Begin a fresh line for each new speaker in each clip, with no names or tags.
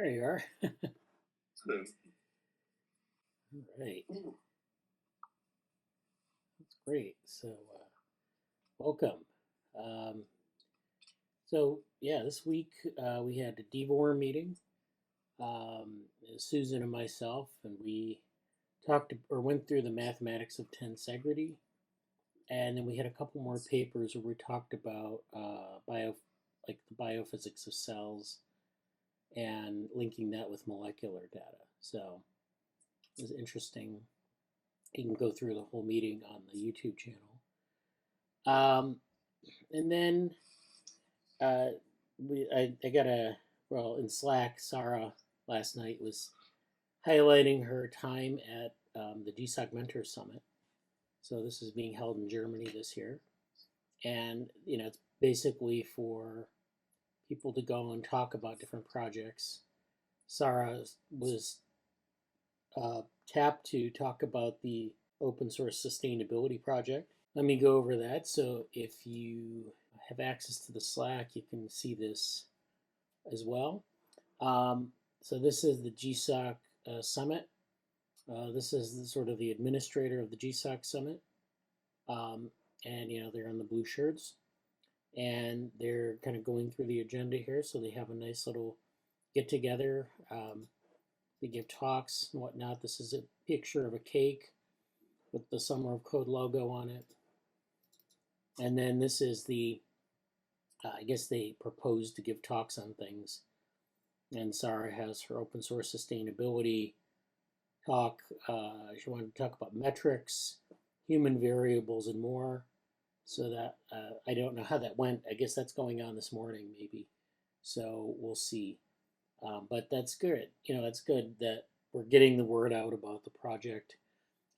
There you are.
So,
All right. That's great. So, welcome. Um, this week we had a DVOR meeting, Susan and myself, and we talked or went through the mathematics of tensegrity. And then we had a couple more papers where we talked about like the biophysics of cells and linking that with molecular data. So it was interesting. You can go through the whole meeting on the YouTube channel. And then I got in Slack, Sarah last night was highlighting her time at the GSoC Mentor Summit. So this is being held in Germany this year. And, it's basically for people to go and talk about different projects. Sarah was tapped to talk about the open source sustainability project. Let me go over that. So if you have access to the Slack, you can see this as well. So this is the GSoC Summit. This is sort of the administrator of the GSoC Summit. And, they're on the blue shirts. And they're kind of going through the agenda here. So they have a nice little get together. They give talks and whatnot. This is a picture of a cake with the Summer of Code logo on it. And then this is I guess they proposed to give talks on things. And Sarah has her open source sustainability talk. She wanted to talk about metrics, human variables, and more. So that I don't know how that went. I guess that's going on this morning, maybe. So we'll see. But that's good. That's good that we're getting the word out about the project.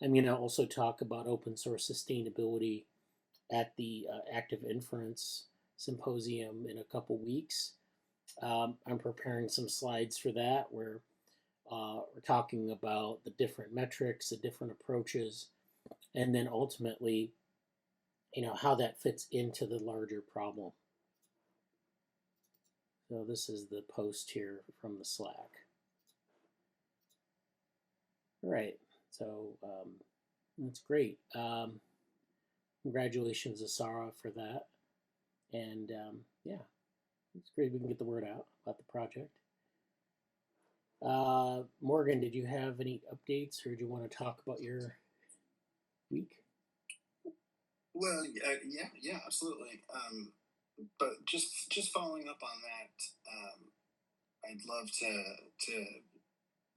I'm going to also talk about open source sustainability at the Active Inference Symposium in a couple weeks. I'm preparing some slides for that where we're talking about the different metrics, the different approaches, and then ultimately, how that fits into the larger problem. So this is the post here from the Slack. All right, so that's great. Congratulations to Sarah for that. And it's great we can get the word out about the project. Morgan, did you have any updates, or do you want to talk about your week?
well, yeah, absolutely. But just following up on that, I'd love to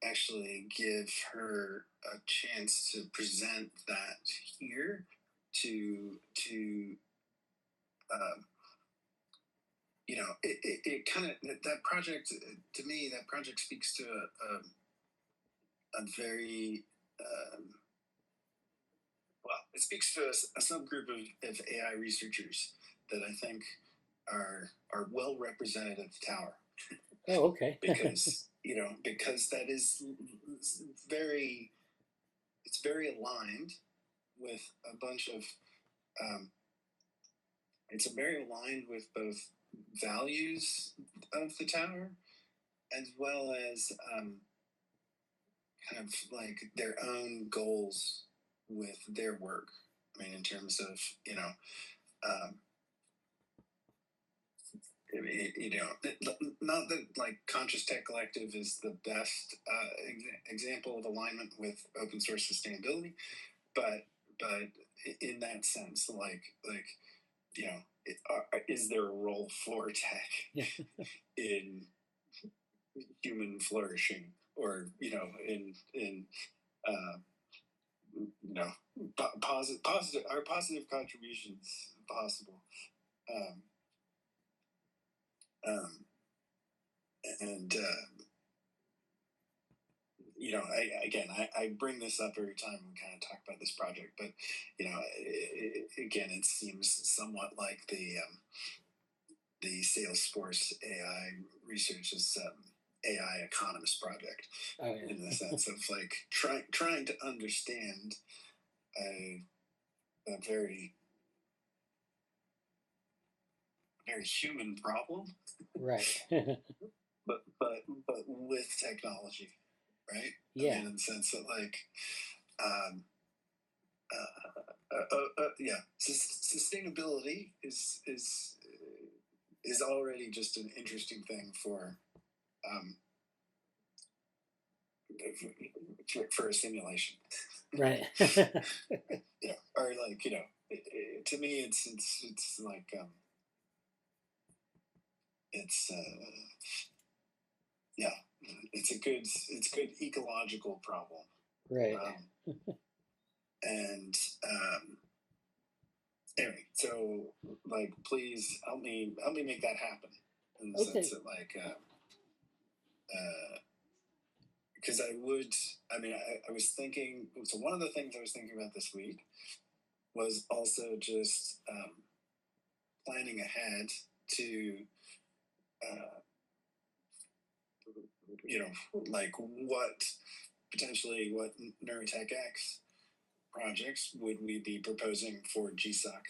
actually give her a chance to present that here to it kind of, that project, to me, that project speaks to a very it speaks to a subgroup of AI researchers that I think are well represented at the tower.
Oh, okay.
because that is very, it's very aligned with a bunch of it's very aligned with both values of the tower as well as kind of like their own goals with their work. I mean, in terms of not that like Conscious Tech Collective is the best example of alignment with open source sustainability, but in that sense, is there a role for tech in human flourishing, or in positive, are positive contributions possible? And I bring this up every time we kind of talk about this project, but again, it seems somewhat like the Salesforce AI research's AI economist project. Oh, yeah. In the sense of like trying to understand a very human problem,
right?
but with technology, right?
Yeah.
I mean, in the sense that like, um, yeah, sustainability is already just an interesting thing um, for a simulation,
Right.
you know, or like to me, it's like it's yeah, it's good ecological problem,
Right.
and anyway, so like, please help me make that happen in the
Okay.
sense that like, because I mean, I was thinking. So one of the things I was thinking about this week was also just planning ahead to, uh, like what Neurotech X projects would we be proposing for GSoC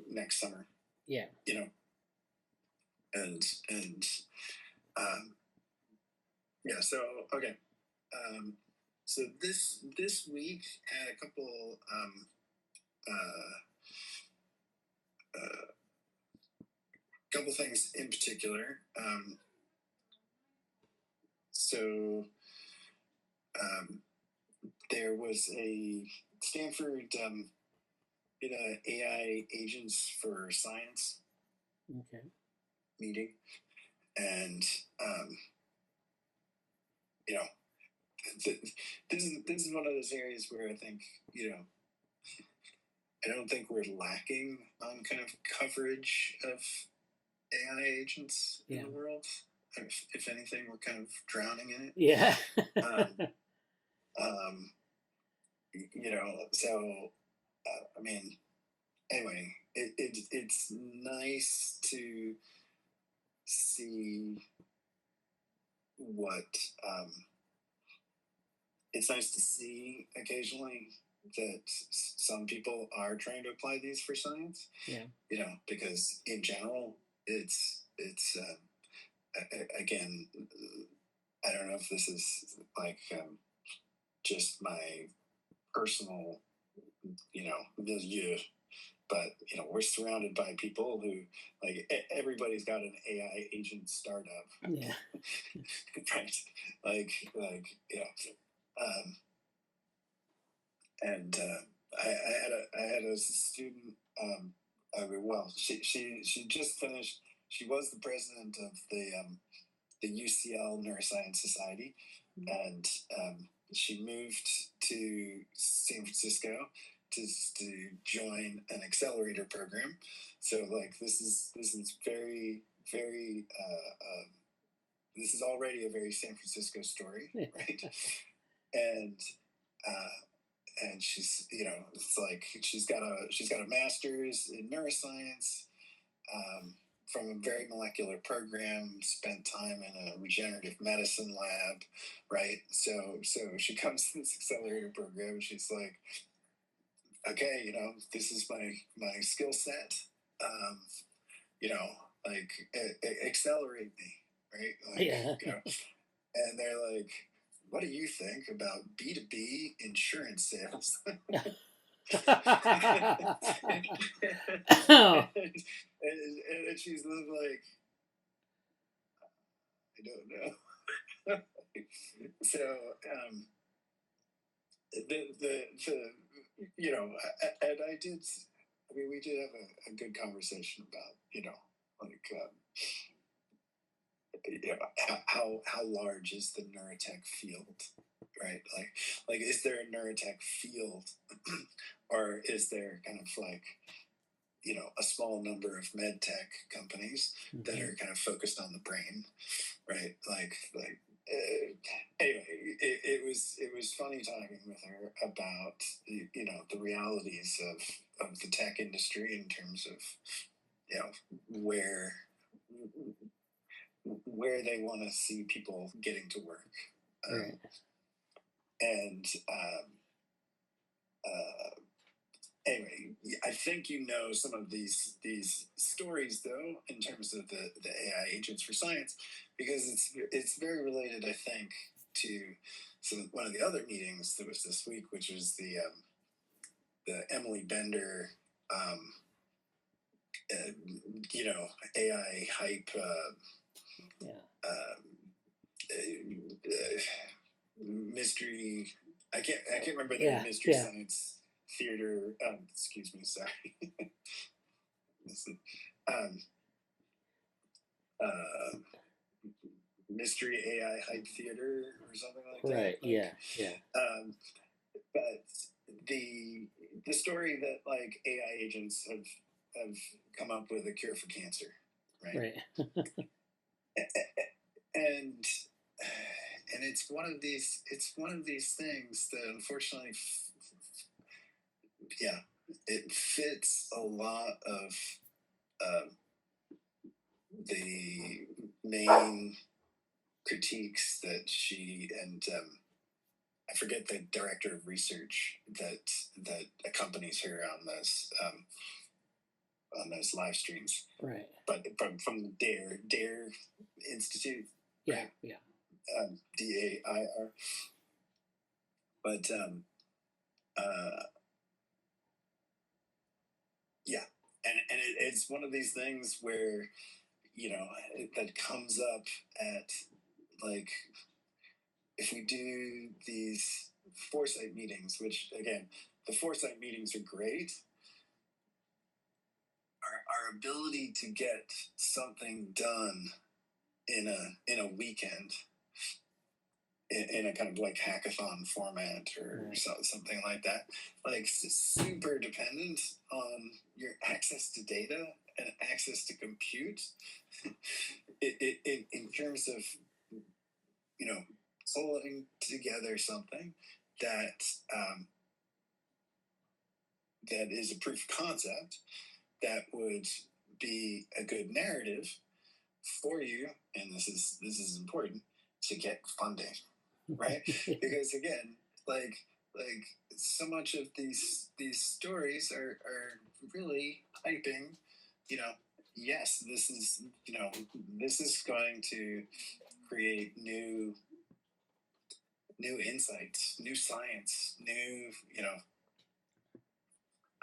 next summer?
Yeah.
And um, yeah. So okay. So this week had a couple couple things in particular. So there was a Stanford did a AI agents for science
Okay.
meeting, and you know, this is one of those areas where I think I don't think we're lacking on kind of coverage of AI agents in the world. If anything, we're kind of drowning in it.
Yeah.
So I mean, anyway, it's nice to see what it's nice to see occasionally that some people are trying to apply these for science.
Yeah.
Because in general, it's again, I don't know if this is like just my personal, milieu, but we're surrounded by people who like everybody's got an AI agent startup.
Yeah.
Right. Like and I had a student. She just finished. She was the president of the UCL Neuroscience Society, and she moved to San Francisco to join an accelerator program. So like this is very very this is already a very San Francisco story, right? And she's it's like she's got a master's in neuroscience, from a very molecular program, spent time in a regenerative medicine lab, right? So she comes to this accelerator program and she's like, okay, this is my skill set, um, like accelerate me, right? Like,
Yeah.
and they're like, what do you think about B2B insurance sales?
Oh.
and she's like, I don't know. So and we did have a good conversation about like how large is the neurotech field, right? Like is there a neurotech field, or is there kind of like a small number of med tech companies that are kind of focused on the brain, right? Anyway, it was funny talking with her about the realities of the tech industry in terms of where they want to see people getting to work,
Right.
and uh, anyway, I think you know some of these stories though, in terms of the AI agents for science, because it's very related, I think, to one of the other meetings that was this week, which was the Emily Bender, um, uh, AI hype.
Yeah.
Mystery. I can't remember their
Yeah.
mystery
Yeah.
science theater. Excuse me. Sorry. um, uh, mystery AI hype theater or something like that.
Right. Yeah. Yeah.
But the story that like AI agents have come up with a cure for cancer, right?
Right.
and and it's one of these things that unfortunately, yeah, it fits a lot of uh, the main critiques that she and I forget the director of research that accompanies her on those live streams,
Right.
but from the Dare Institute,
Yeah.
right?
Yeah.
DAIR. But uh, yeah, it's one of these things where that comes up at, like, if we do these foresight meetings, which again, the foresight meetings are great. Our ability to get something done in a weekend in a kind of like hackathon format or
Right.
something like that, like super dependent on your access to data and access to compute. In terms of you know pulling together something that that is a proof of concept that would be a good narrative for you, and this is important, to get funding, right? Because again, like so much of these stories are really hyping, yes, this is going to create new insights, new science, new,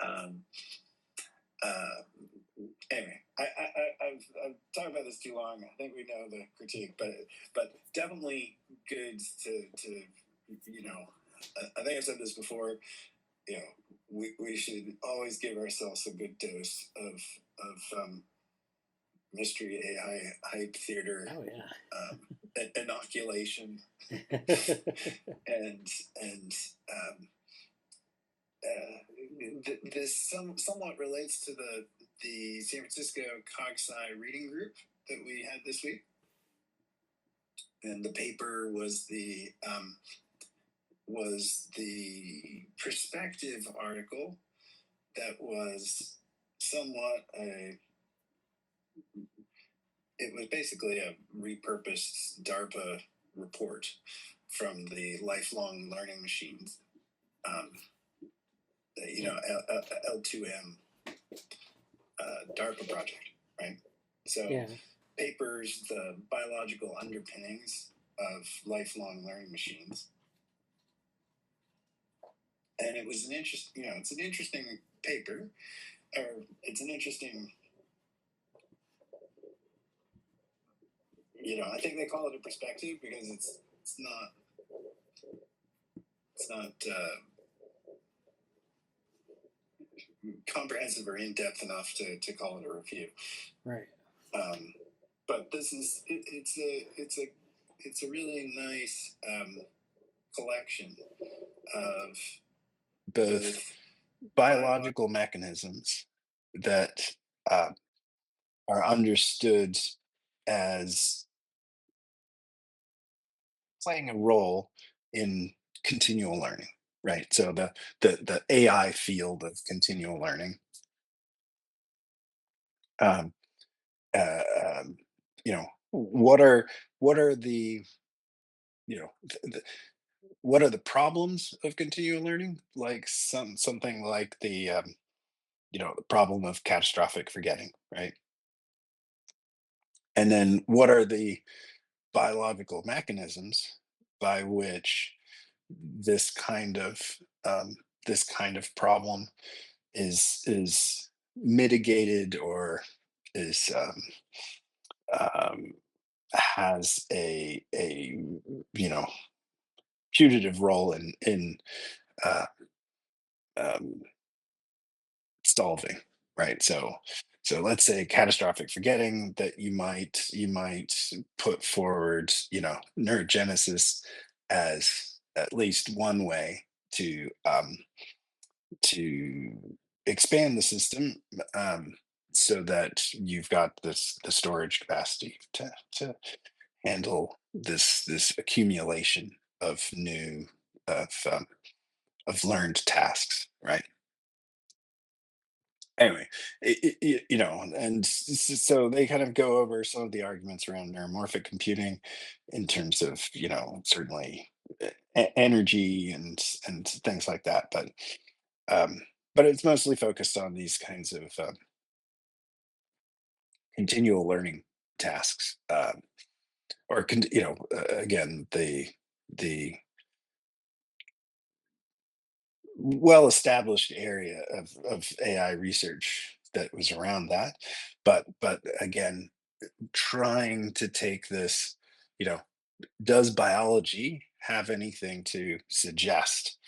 um, uh, anyway, I've talked about this too long. I think we know the critique, but definitely good to I think I've said this before. We should always give ourselves a good dose of mystery AI hype theater,
Oh
inoculation,
yeah.
and this somewhat relates to the San Francisco CogSci Reading group that we had this week, and the paper was the perspective article that was somewhat it was basically a repurposed DARPA report from the lifelong learning machines, um, L2M DARPA project, right? So
Yeah.
papers the biological underpinnings of lifelong learning machines, and it was it's an interesting paper, or it's an interesting, I think they call it a perspective because it's not comprehensive or in depth enough to call it a review.
Right.
But this is it's a really nice collection of
Both biological mechanisms that are understood as playing a role in continual learning, right? So the AI field of continual learning. Um, uh, um, what are the what are the problems of continual learning? Like something like the problem of catastrophic forgetting, right? And then what are the biological mechanisms by which this kind of um, this kind of problem is mitigated or is um, has a you know putative role in uh, um, solving, right? So let's say catastrophic forgetting, that you might put forward neurogenesis as at least one way to expand the system, um, so that you've got the storage capacity to handle this accumulation of new of um, of learned tasks, right? Anyway, and so they kind of go over some of the arguments around neuromorphic computing in terms of certainly energy and things like that, um, but it's mostly focused on these kinds of continual learning tasks, again, the well established area of AI research that was around that, but again, trying to take this, you know, does biology have anything to suggest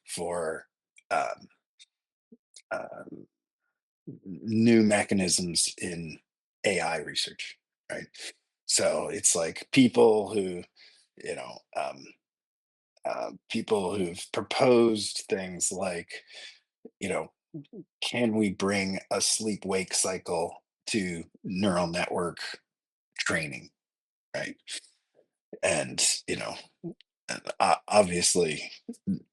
for um, um, new mechanisms in AI research, right? So it's like you know, um, people who've proposed things like, you know, can we bring a sleep wake cycle to neural network training, right? And obviously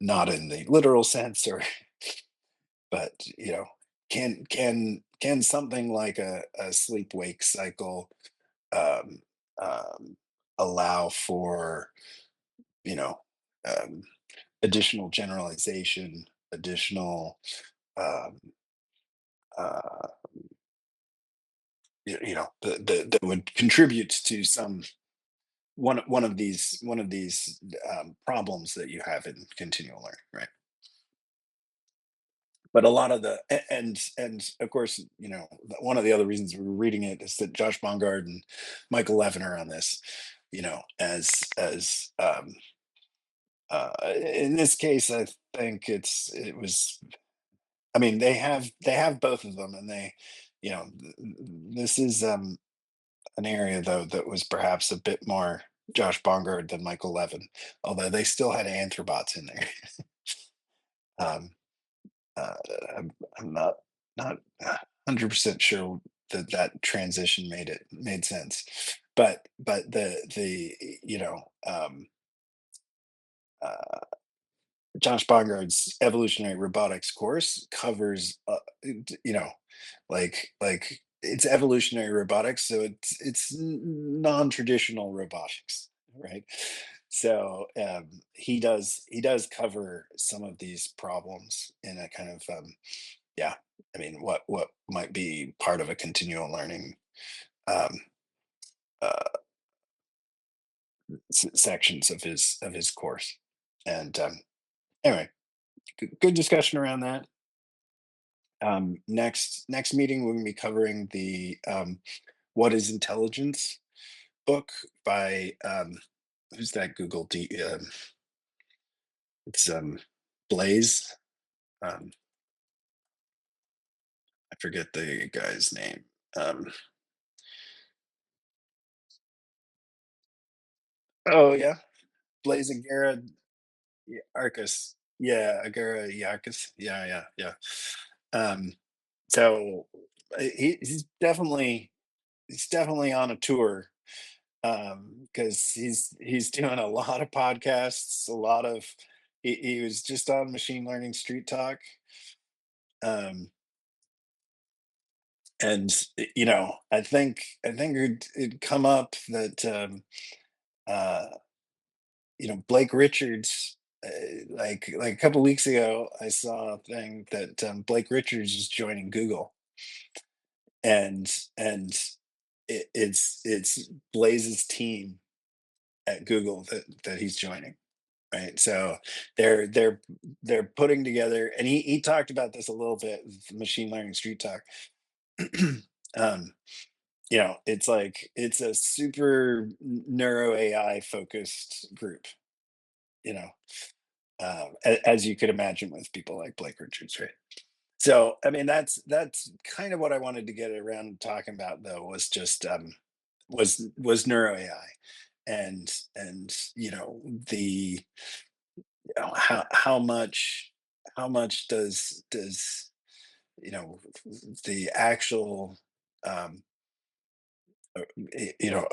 not in the literal sense, or but can something like a sleep wake cycle um, um, allow for you know um, additional generalization, additional um, uh, that would contribute to some one of these problems that you have in continual learning, right? But a lot of and of course, one of the other reasons we're reading it is that Josh Bongard and Michael Levin are on this, as in this case, I think it was. I mean, they have both of them, and this is an area though that was perhaps a bit more Josh Bongard than Michael Levin, although they still had anthrobots in there. um, uh, I'm not 100% sure that that transition made sense, but the uh, Josh Bongard's evolutionary robotics course covers like it's evolutionary robotics, so it's non-traditional robotics, right? So he does cover some of these problems in a kind of yeah, I mean, what might be part of a continual learning um, uh, sections of his course. And anyway, good discussion around that. Next meeting, we're going to be covering the "What Is Intelligence" book by who's that Google it's Blaze. Um, I forget the guy's name. Um, oh yeah, Blaze Agara Arcus. Yeah, Agara Yarkus. Yeah, yeah, yeah. Um, so he's definitely on a tour, because he's doing a lot of podcasts, a lot of he was just on Machine Learning Street Talk, um, and I think it'd come up that uh, Blake Richards like a couple weeks ago, I saw a thing that Blake Richards is joining Google, and it's Blaze's team at Google that he's joining, right? So they're they're they're putting together, and he talked about this a little bit with machine learning street talk. um, it's like it's a super neuro AI focused group, you know, as you could imagine with people like Blake Richards, right? So, I mean, that's kind of what I wanted to get around talking about, though, was just was neuro AI, and the how much does you know the actual um,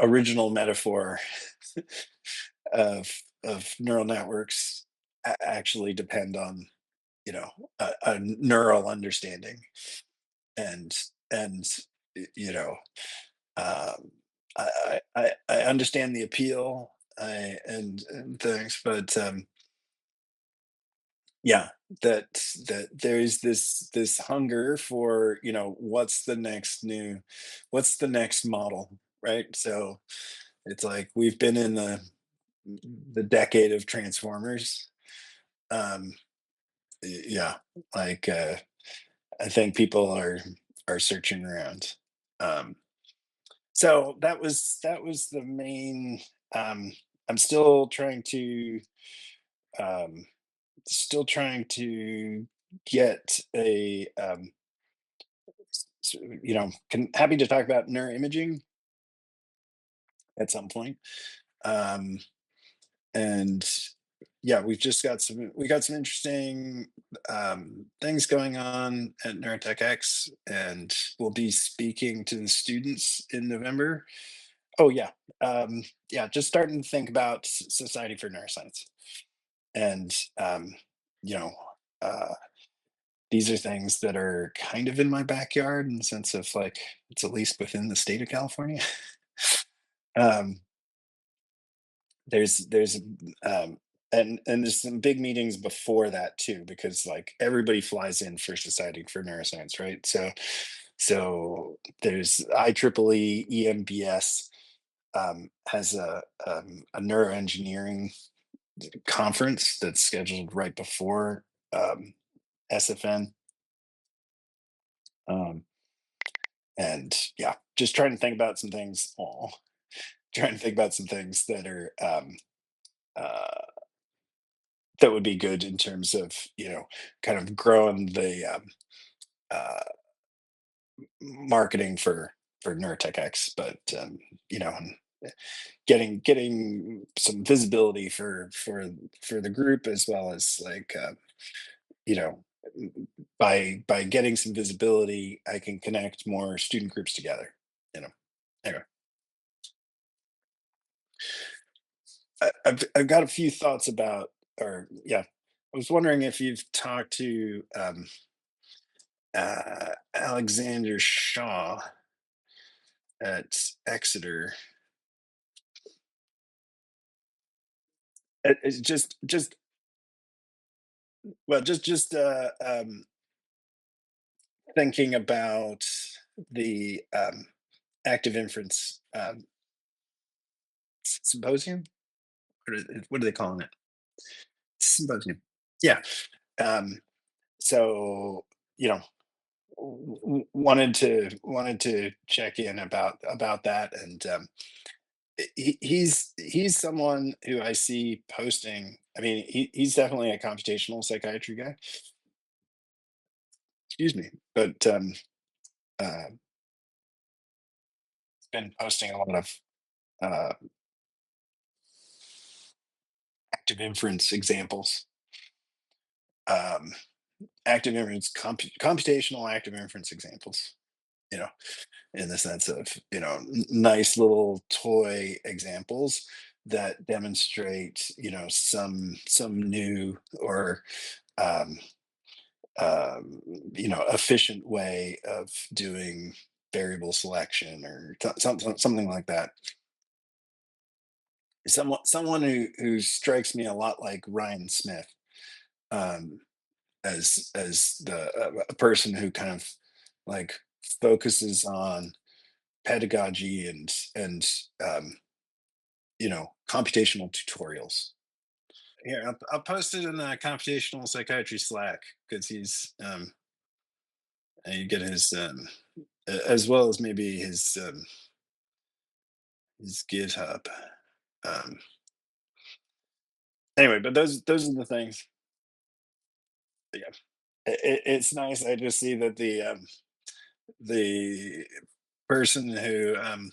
original metaphor of neural networks actually depend on a neural understanding, and and you know um I understand the appeal, and things, but yeah, that there's this hunger for, what's the next model, right? So it's like we've been in the decade of transformers. um yeah, like I think people are searching around. um so that was the main. um I'm um still trying to get a happy to talk about neuroimaging at some point. um and yeah, we got some interesting things going on at Neurotech X, and we'll be speaking to the students in November. Oh yeah, yeah, just starting to think about Society for Neuroscience, and you know uh, these are things that are kind of in my backyard, in the sense of, like, it's at least within the state of California. um, there's um, and there's some big meetings before that too, because like everybody flies in for Society for Neuroscience, right? So there's IEEE EMBS has a neuroengineering conference that's scheduled right before SFN. Um, and yeah, just trying to think about some things. Trying to think about some things that are uh, that would be good in terms of, kind of growing the uh, marketing for Neurotech X, but and getting some visibility for the group, as well as, like, you know by getting some visibility, I can connect more student groups together. You know. Anyway, I've got a few thoughts about, or yeah, I was wondering if you've talked to Alexander Shaw at Exeter. It's just well, just thinking about the active inference symposium. What are they calling it? Symposium. Yeah. Um, so you know, wanted to check in about that, and he's someone who I see posting. I mean, he's definitely a computational psychiatry guy. Excuse me, but uh, been posting a lot of uh, active inference examples. Um, computational active inference examples. You know, in the sense of, nice little toy examples that demonstrate, some new, or um, efficient way of doing variable selection, or something like that. someone who strikes me a lot like Ryan Smith, um, as a person who kind of like focuses on pedagogy and um, computational tutorials. Here, I'll post it in the computational psychiatry Slack because you get his as well as maybe his GitHub. Um, anyway, but those are the things. But yeah, it's nice. I just see that the person who um,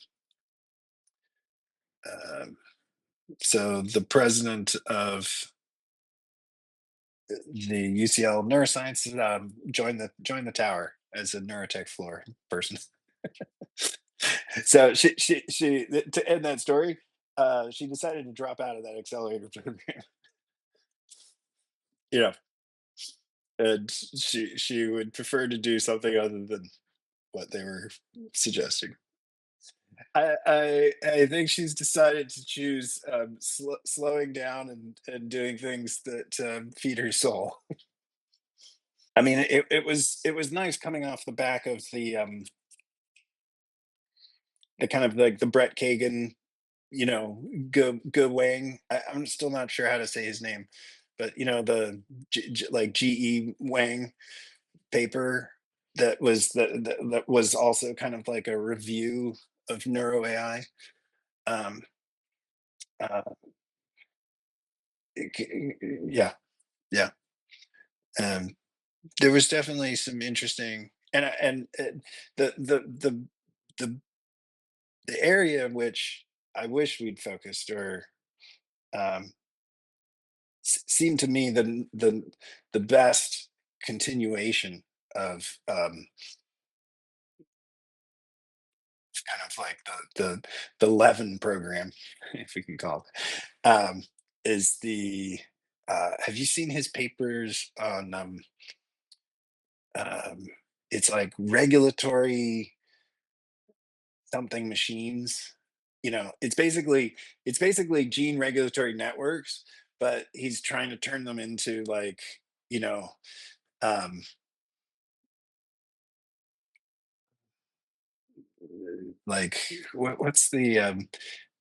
so the president of the UCL neuroscience joined the tower as a neurotech floor person. So to end that story, she decided to drop out of that accelerator program. Yeah, and she would prefer to do something other than what they were suggesting. I think she's decided to choose slowing down and doing things that feed her soul. I mean, it was nice coming off the back of the kind of like the Brett Kagan, go Wang. I'm still not sure how to say his name, but the like GE Wang paper that was also kind of like a review of neuro AI. Um, uh, yeah, yeah. Um, there was definitely some interesting the the the the the area in which I wish we'd focused or um, seemed to me the best continuation of kind of like the Levin program, if we can call it, is the have you seen his papers on um, it's like regulatory something machines? It's basically gene regulatory networks, but he's trying to turn them into like you know um like what's the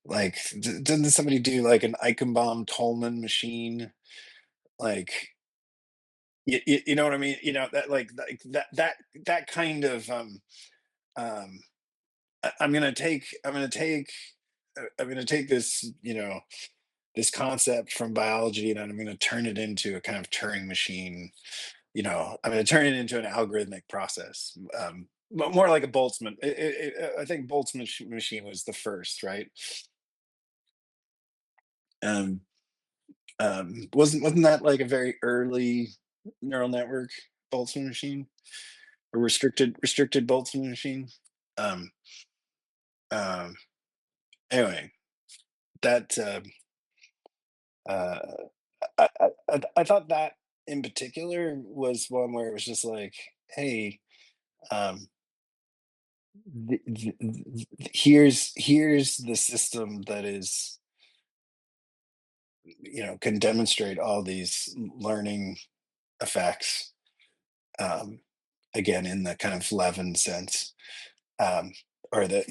like doesn't somebody do like an Eichenbaum Tolman machine, like you know what I mean, that like that kind of um I'm gonna take this this concept from biology, and I'm going to turn it into a kind of Turing machine. I'm going to turn it into an algorithmic process, more like a Boltzmann. I think Boltzmann machine was the first, right? Um, wasn't that like a very early neural network, Boltzmann machine, a restricted Boltzmann machine? Um, um, anyway, that uh, I thought that in particular was one where it was just like, hey, um, here's the system that is can demonstrate all these learning effects, um, again in the kind of Levin sense, um, or the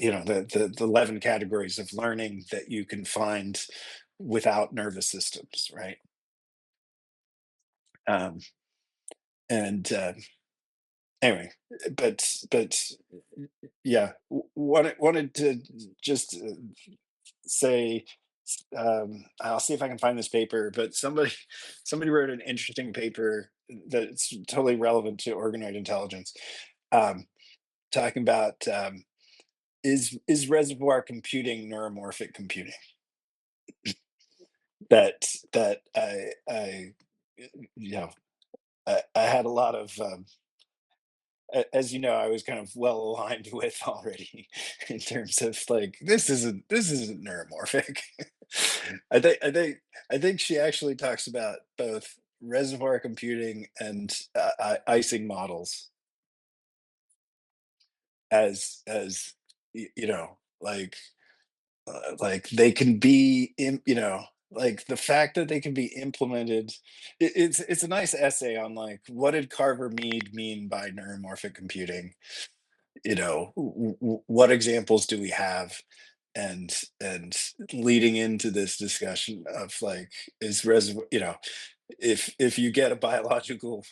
11 categories of learning that you can find without nervous systems, right? um, and anyway, but yeah, wanted to just say, I'll see if I can find this paper, but somebody wrote an interesting paper that's totally relevant to organoid intelligence, um, talking about is reservoir computing neuromorphic computing. That you know I had a lot of as you know, I was kind of well aligned with already in terms of like this isn't neuromorphic. I think she actually talks about both reservoir computing and icing models as like like they can be in, like the fact that they can be implemented. It's a nice essay on like what did Carver Mead mean by neuromorphic computing. What examples do we have, and leading into this discussion of like is reservoir, if you get a biological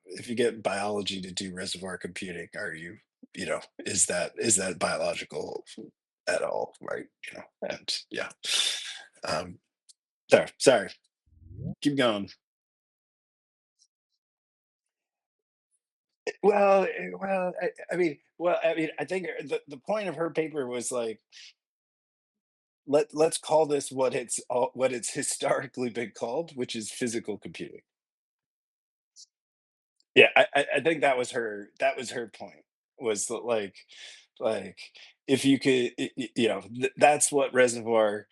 if you get biology to do reservoir computing, are you, is that biological at all, right? And yeah. um sorry, keep going. Well, I think the point of her paper was like, let's call this what it's historically been called, which is physical computing. Yeah, I think that was her point, was that like if you could, that's what reservoir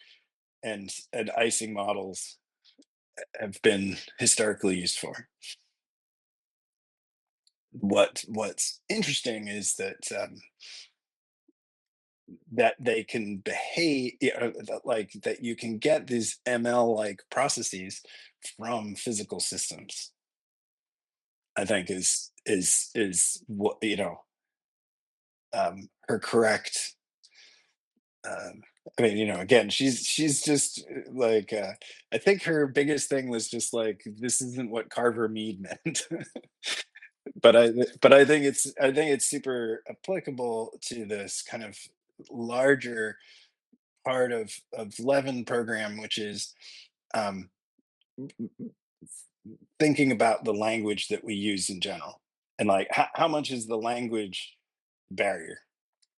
and icing models have been historically used for. What's interesting is that they can behave, that you can get these ML like processes from physical systems. I think is what, her correct. Um, again, she's just I think her biggest thing was just like this isn't what Carver Mead meant. But I think it's super applicable to this kind of larger part of Levin program, which is um, thinking about the language that we use in general, and like how much is the language barrier.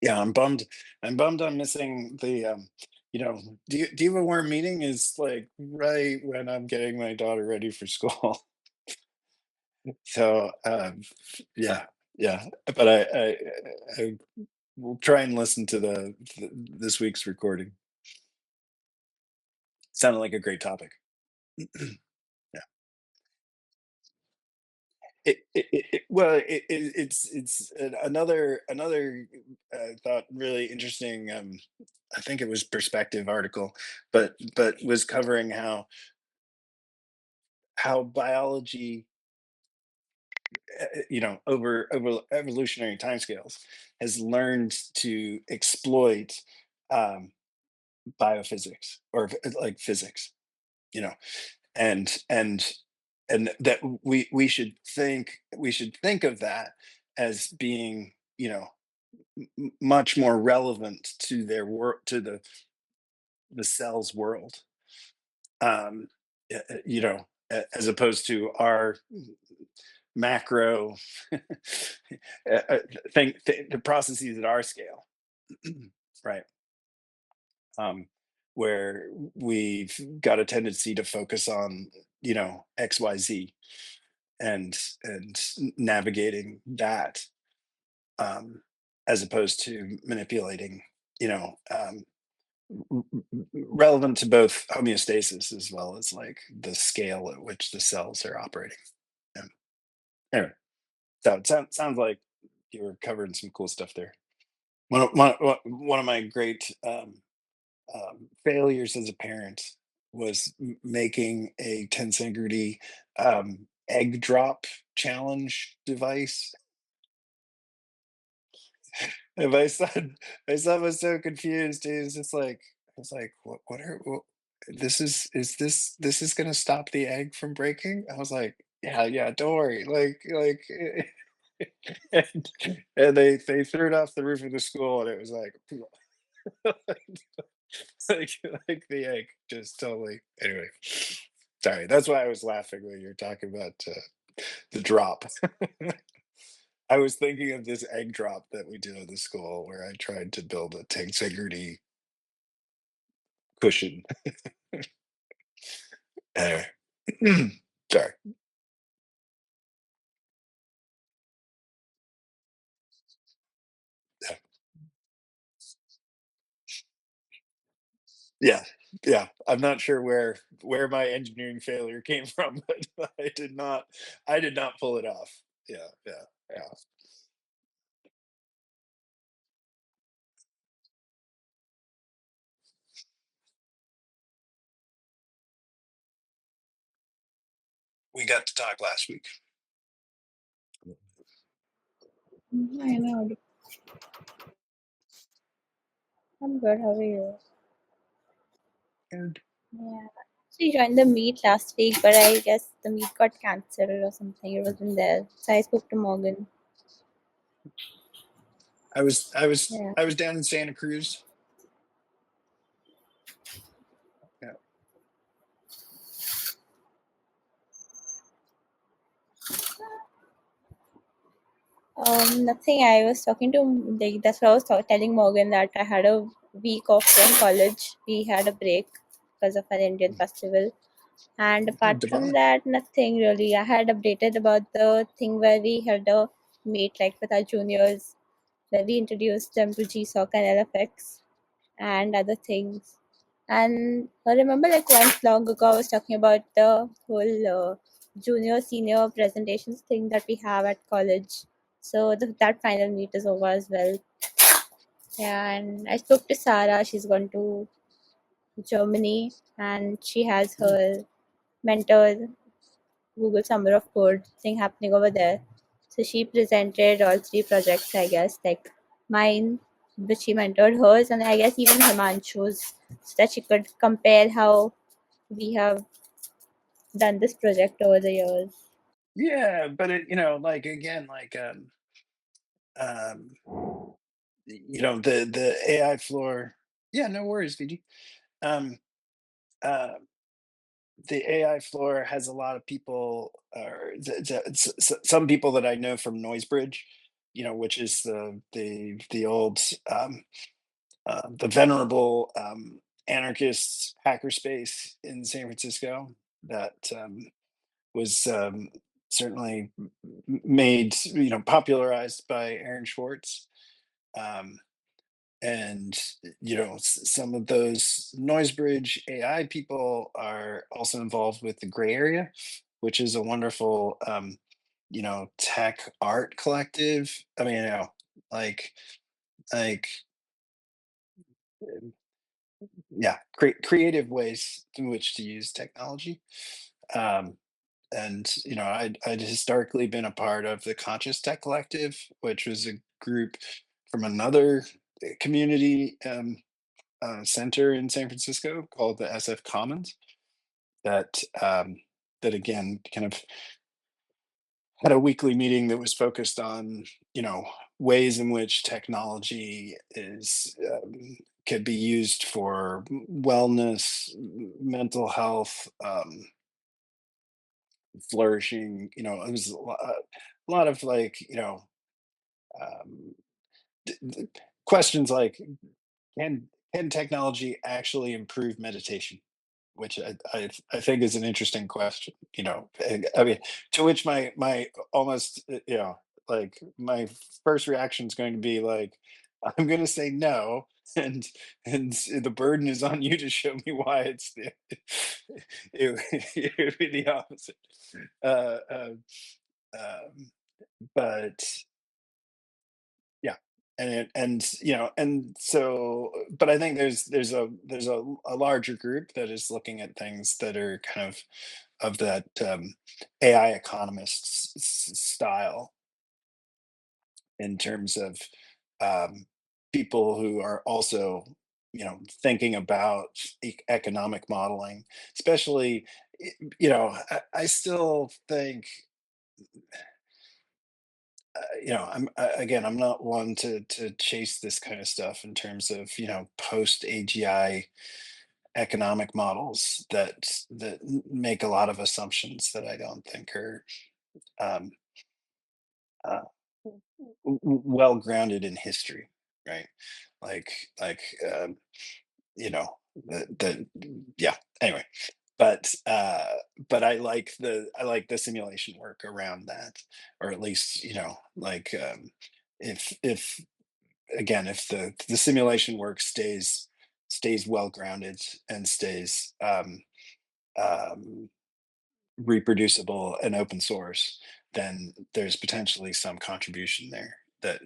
Yeah, I'm bummed I'm missing the you know do you have a warm meeting is like right when I'm getting my daughter ready for school. So yeah, yeah, but I will try and listen to this week's recording. Sounded like a great topic. Yeah. Another thought really interesting. I think it was Perspective article, but was covering how biology, over evolutionary timescales, has learned to exploit um, biophysics, or like physics, you know, and and that we should think of that as being, much more relevant to their work, to the cell's world, um as opposed to our macro the processes at our scale. Right. Where we've got a tendency to focus on, XYZ, and navigating that, um, as opposed to manipulating, you know, um, relevant to both homeostasis as well as like the scale at which the cells are operating. Yeah. Anyway, so it sounds like you were covering some cool stuff there. One of my great failures as a parent was making a tensegrity egg drop challenge device. And my son was so confused. He was just like, I was like, what are this is gonna stop the egg from breaking? I was like, yeah, yeah, don't worry. and, and they threw it off the roof of the school, and it was like like like the egg just totally. Anyway, sorry, that's why I was laughing when you were talking about the drop. I was thinking of this egg drop that we did at the school where I tried to build a tensegrity cushion. Anyway, sorry. Yeah, yeah, yeah. I'm not sure where my engineering failure came from, but I did not pull it off. Yeah, yeah, yeah. we got to talk last week.
I know. I'm good. How are you?
And
Yeah. She joined the meet last week, but I guess the meet got cancelled or something. It wasn't there. So I spoke to Morgan.
I was I was
Yeah.
I was down in Santa Cruz. Yeah.
Nothing. I was talking to that's what I was telling Morgan that I had a week off from college. We had a break because of an Indian festival. And apart from
Divine.
that, nothing really. I had updated about the thing where we had a meet like with our juniors, where we introduced them to GSoC and LFX and other things. And I remember like once long ago, I was talking about the whole junior senior presentations thing that we have at college. So that final meet is over as well. Yeah, and I spoke to Sarah. She's gone to Germany and she has her mentor Google Summer of Code thing happening over there. So she presented all three projects, I guess, like mine, which she mentored hers, and I guess even Himanshu's, so that she could compare how we have done this project over the years.
Yeah, but like again, like um the AI floor. Yeah, no worries, Vidhi. Um uh the AI floor has a lot of people, or some people that I know from Noisebridge, which is the old the venerable anarchist hackerspace in San Francisco that was certainly made, popularized by Aaron Schwartz. Um, and some of those Noisebridge AI people are also involved with the Gray Area, which is a wonderful tech art collective. I mean, like like yeah, creative ways in which to use technology. um and I'd historically been a part of the Conscious Tech Collective, which was a group from another community center in San Francisco called the SF Commons, that that again kind of had a weekly meeting that was focused on ways in which technology is could be used for wellness, mental health, flourishing. It was a lot of like um, questions like, can technology actually improve meditation? Which I think is an interesting question. I mean, to which my almost like my first reaction is going to be like, I'm going to say no, and the burden is on you to show me why it would be the opposite. Uh, uh, um, but yeah, and so, but I think there's a larger group that is looking at things that are kind of that AI economists style, in terms of um, people who are also thinking about economic modeling, especially. I still think, again, I'm not one to chase this kind of stuff in terms of post AGI economic models that make a lot of assumptions that I don't think are um, uh, well grounded in history, right? Like like the yeah. Anyway, but I like the simulation work around that, or at least like if again, if the simulation work stays well grounded and stays um, reproducible and open source, then there's potentially some contribution there that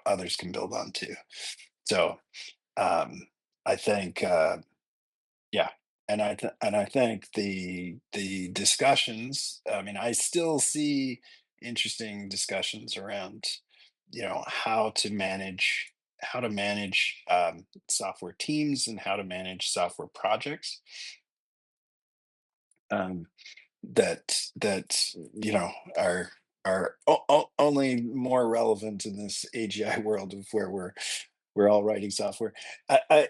others can build on too. So um, I think yeah. and I think the discussions. I mean, I still see interesting discussions around, how to manage software teams and how to manage software projects. Um, that are only more relevant in this AGI world of where we're all writing software. I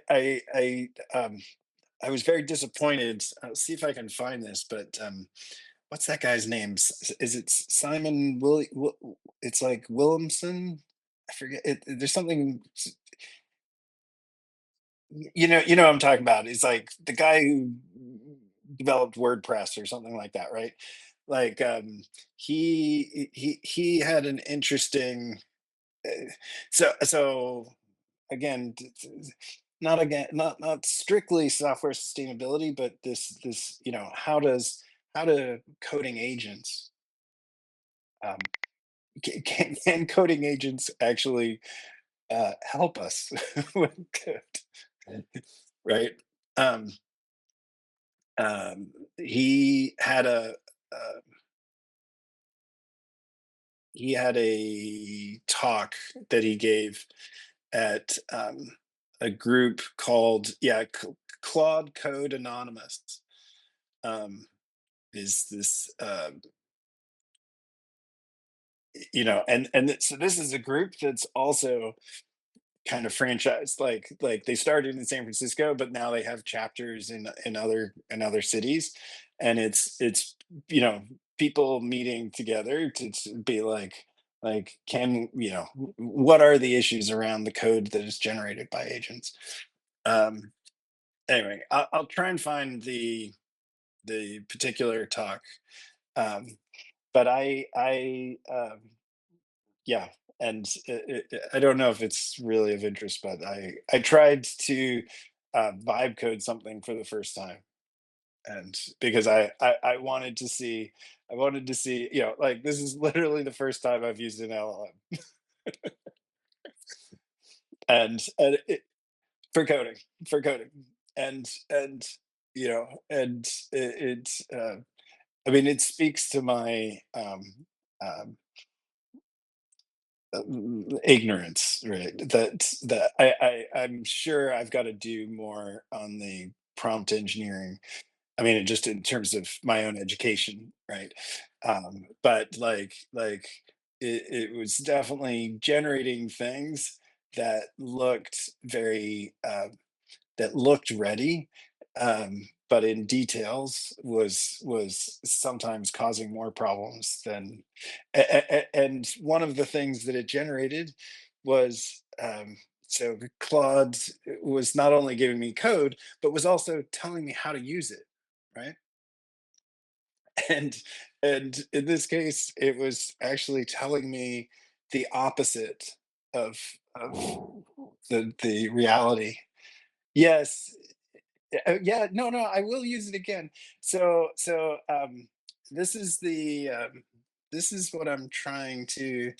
was very disappointed. I'll see if I can find this, but what's that guy's name? Is it Simon It's like Williamson. I forget. There's something. You know what I'm talking about. It's like the guy who developed WordPress or something like that, right? Like he had an interesting. So again, not strictly software sustainability, but this how do coding agents can coding agents actually help us with code, right? Um, he had uh, a talk that he gave at a group called Claude Code Anonymous. Um, is this so this is a group that's also kind of franchised, like they started in San Francisco, but now they have chapters in other cities, and it's you know people meeting together to be like can what are the issues around the code that is generated by agents. um anyway, I'll try and find the particular talk. um but yeah, and I don't know if it's really of interest, but I tried to vibe code something for the first time, and because I wanted to see, like, this is literally the first time I've used an LLM, and for coding, for coding, and and I mean, it speaks to my um, ignorance, right? That I'm sure I've got to do more on the prompt engineering. I mean, just in terms of my own education, right? But it was definitely generating things that looked very that looked ready, but in details was sometimes causing more problems than. And one of the things that it generated was, so Claude was not only giving me code, but was also telling me how to use it, right? And in this case, it was actually telling me the opposite of the reality. Yes. Yeah, no, I will use it again. So this is this is what I'm trying to.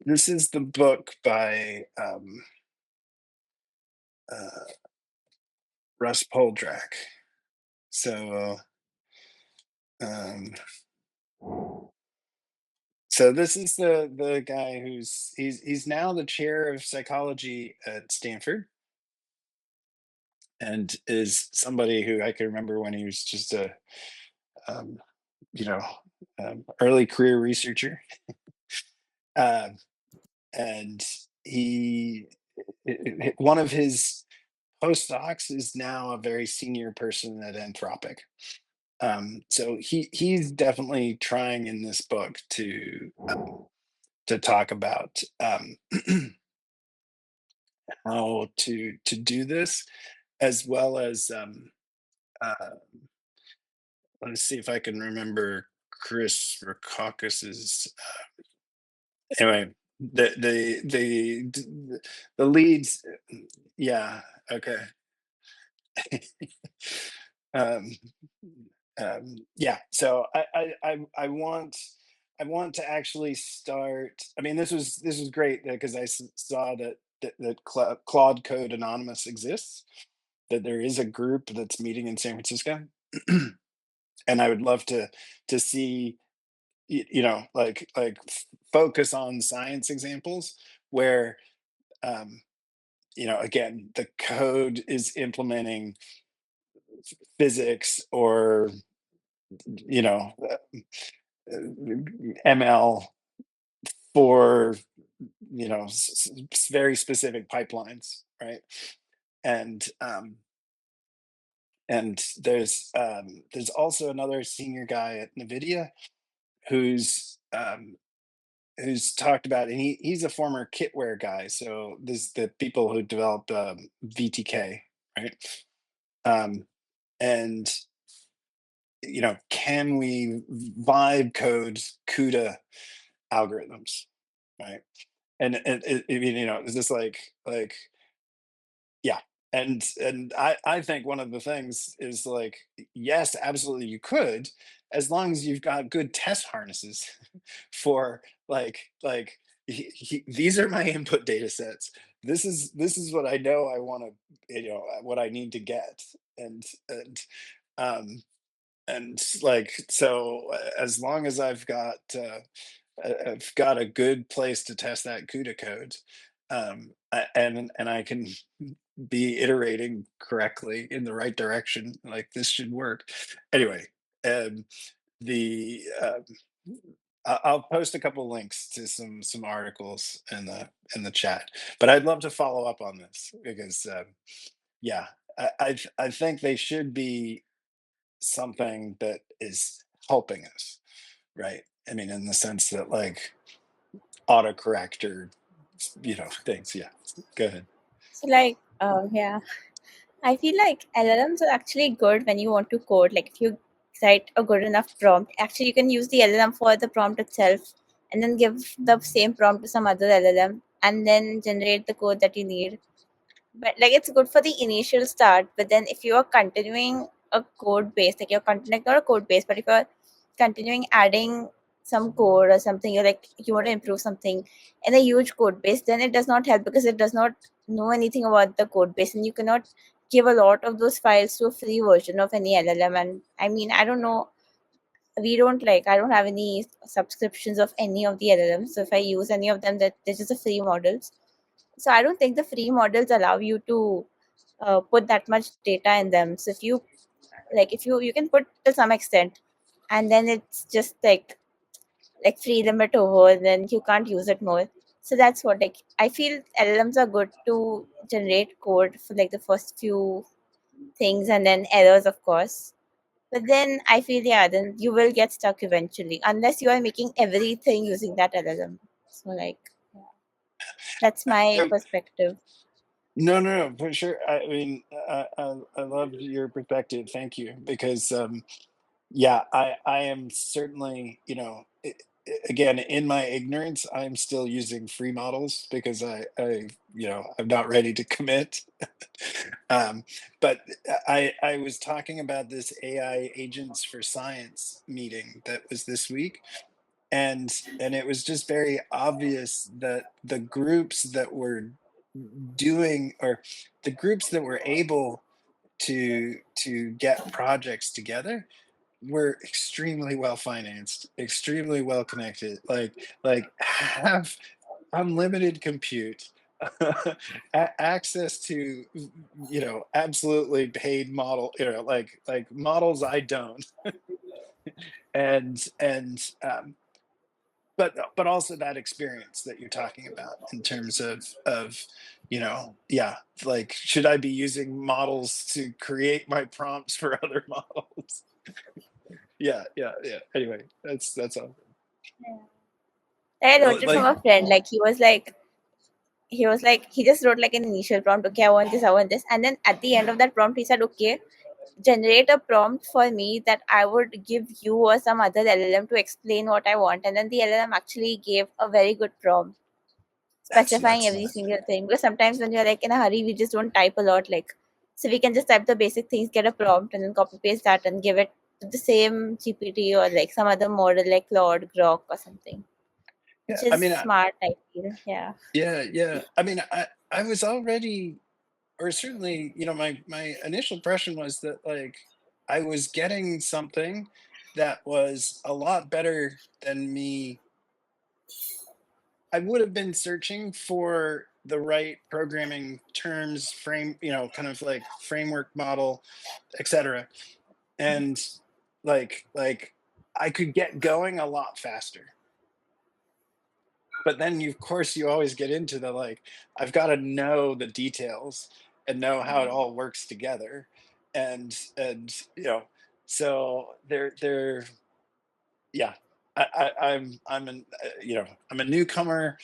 This is the book by uh, Russ Poldrack. So um, so this is the guy he's now the chair of psychology at Stanford, and is somebody who I can remember when he was just a um, you know early career researcher. Uh, and he one of his postdocs is now a very senior person at Anthropic. So he's definitely trying in this book to talk about how to do this, as well as uh, let's see if I can remember Chris Rackauckus's. Anyway, the leads. Yeah. Okay. um, yeah. So I want to actually start. I mean, this was great because I saw that Claude Code Anonymous exists, there is a group that's meeting in San Francisco, and I would love to see focus on science examples where again the code is implementing physics or you know ML for very specific pipelines, right? And there's also another senior guy at NVIDIA who's talked about, and he's a former kitware guy. So this the people who developed VTK, right? And can we vibe code CUDA algorithms, right? And I mean, is this yeah. And I think one of the things is like, yes, absolutely you could, as long as you've got good test harnesses for these are my input data sets. This is what I know I want to, what I need to get. Um so as long as I've got a good place to test that CUDA code, and I can be iterating correctly in the right direction, like this should work. Anyway, um, the I'll post a couple links to some articles in the chat, but I'd love to follow up on this because yeah, I think they should be something that is helping us, right? I mean, in the sense that autocorrect or things. Yeah, go ahead.
So like, yeah, I feel like LLMs are actually good when you want to code. Like if you write a good enough prompt, actually you can use the LLM for the prompt itself, and then give the same prompt to some other LLM, and then generate the code that you need. But like it's good for the initial start, but then if you are continuing a code base, like you're continuing not a code base, but if you're continuing adding some code or something, you're like you want to improve something in a huge code base, then it does not help because it does not know anything about the code base, and you cannot give a lot of those files to a free version of any LLM. And I mean, I don't know, I don't have any subscriptions of any of the LLMs, so if I use any of them, that they're just the free models. So I don't think the free models allow you to put that much data in them. So if you can put to some extent, and then it's just like free limit over, then you can't use it more. So that's what I feel LLMs are good to generate code for like the first few things, and then errors, of course. But then I feel then you will get stuck eventually unless you are making everything using that LLM. So yeah, that's my
Um,
perspective.
no, for sure. I mean, I love your perspective. Thank you, because yeah, I am certainly, again, in my ignorance, I'm still using free models because I'm not ready to commit. um, but I was talking about this AI Agents for Science meeting that was this week, and it was just very obvious that the groups that were doing, or the groups that were able to get projects together, were extremely well financed, extremely well connected, have unlimited compute, access to absolutely paid model, models I don't, and but also that experience that you're talking about in terms of yeah, should I be using models to create my prompts for other models? Yeah. Anyway, that's all.
I
Well,
learned it from a friend. He just wrote like an initial prompt. Okay, I want this, and then at the end of that prompt, he said, "Okay, generate a prompt for me that I would give you or some other LLM to explain what I want." And then the LLM actually gave a very good prompt, specifying
that's
every single thing. Because sometimes when you're in a hurry, we just don't type a lot. So we can just type the basic things, get a prompt, and then copy paste that and give it to the same GPT or some other model like Claude, Grok, or something,
yeah.
which
I
is
mean,
smart, I feel. Yeah.
yeah. I mean, I was already or certainly, my initial impression was that like I was getting something that was a lot better than me. I would have been searching for the right programming terms, kind of like framework model, etc. And like I could get going a lot faster. But then of course you always get into the like, I've got to know the details and know how it all works together. And so they're yeah, I'm a newcomer.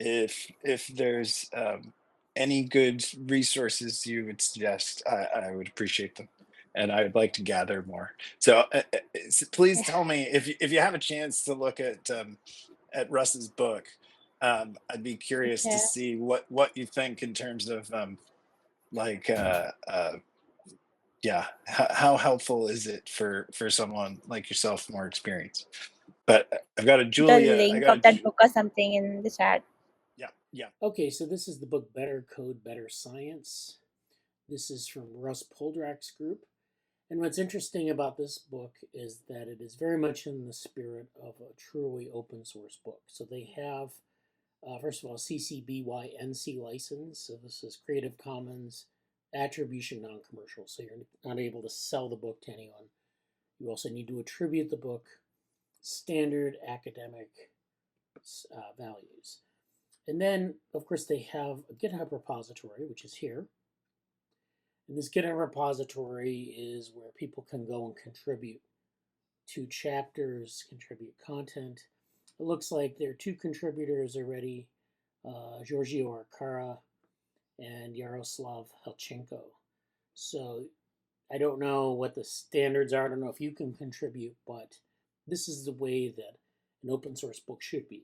If there's any good resources you would suggest, I would appreciate them, and I would like to gather more. So please tell me if you have a chance to look at Russ's book. I'd be curious to
Okay.
see what you think in terms of like yeah, how helpful is it for someone like yourself, more experienced? But I've got a
The
Julia. I
link
got a
of that book or something in the chat.
Yeah, yeah.
Okay, so this is the book Better Code, Better Science. This is from Russ Poldrack's group. And what's interesting about this book is that it is very much in the spirit of a truly open source book. So they have, first of all, CC BY NC license. So this is Creative Commons attribution non-commercial. So you're not able to sell the book to anyone. You also need to attribute the book standard academic values. And then, of course, they have a GitHub repository, which is here. And this GitHub repository is where people can go and contribute to chapters, contribute content. It looks like there are 2 contributors already, Giorgio Arcara and Yaroslav Helchenko. So I don't know what the standards are. I don't know if you can contribute, but this is the way that an open source book should be.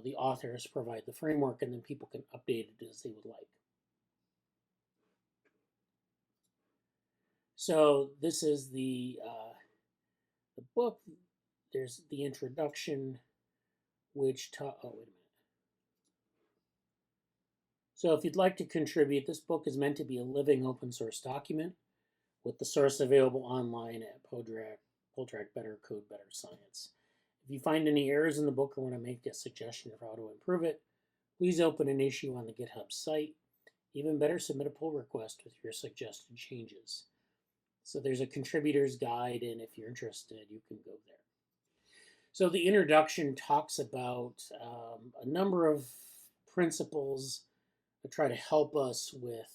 The authors provide the framework, and then people can update it as they would like. So this is the book. There's the introduction, which wait a minute. So if you'd like to contribute, this book is meant to be a living open source document with the source available online at Poldrack Better Code, Better Science. If you find any errors in the book or want to make a suggestion of how to improve it, please open an issue on the GitHub site. Even better, submit a pull request with your suggested changes. So there's a contributor's guide, and if you're interested, you can go there. So the introduction talks about a number of principles that try to help us with,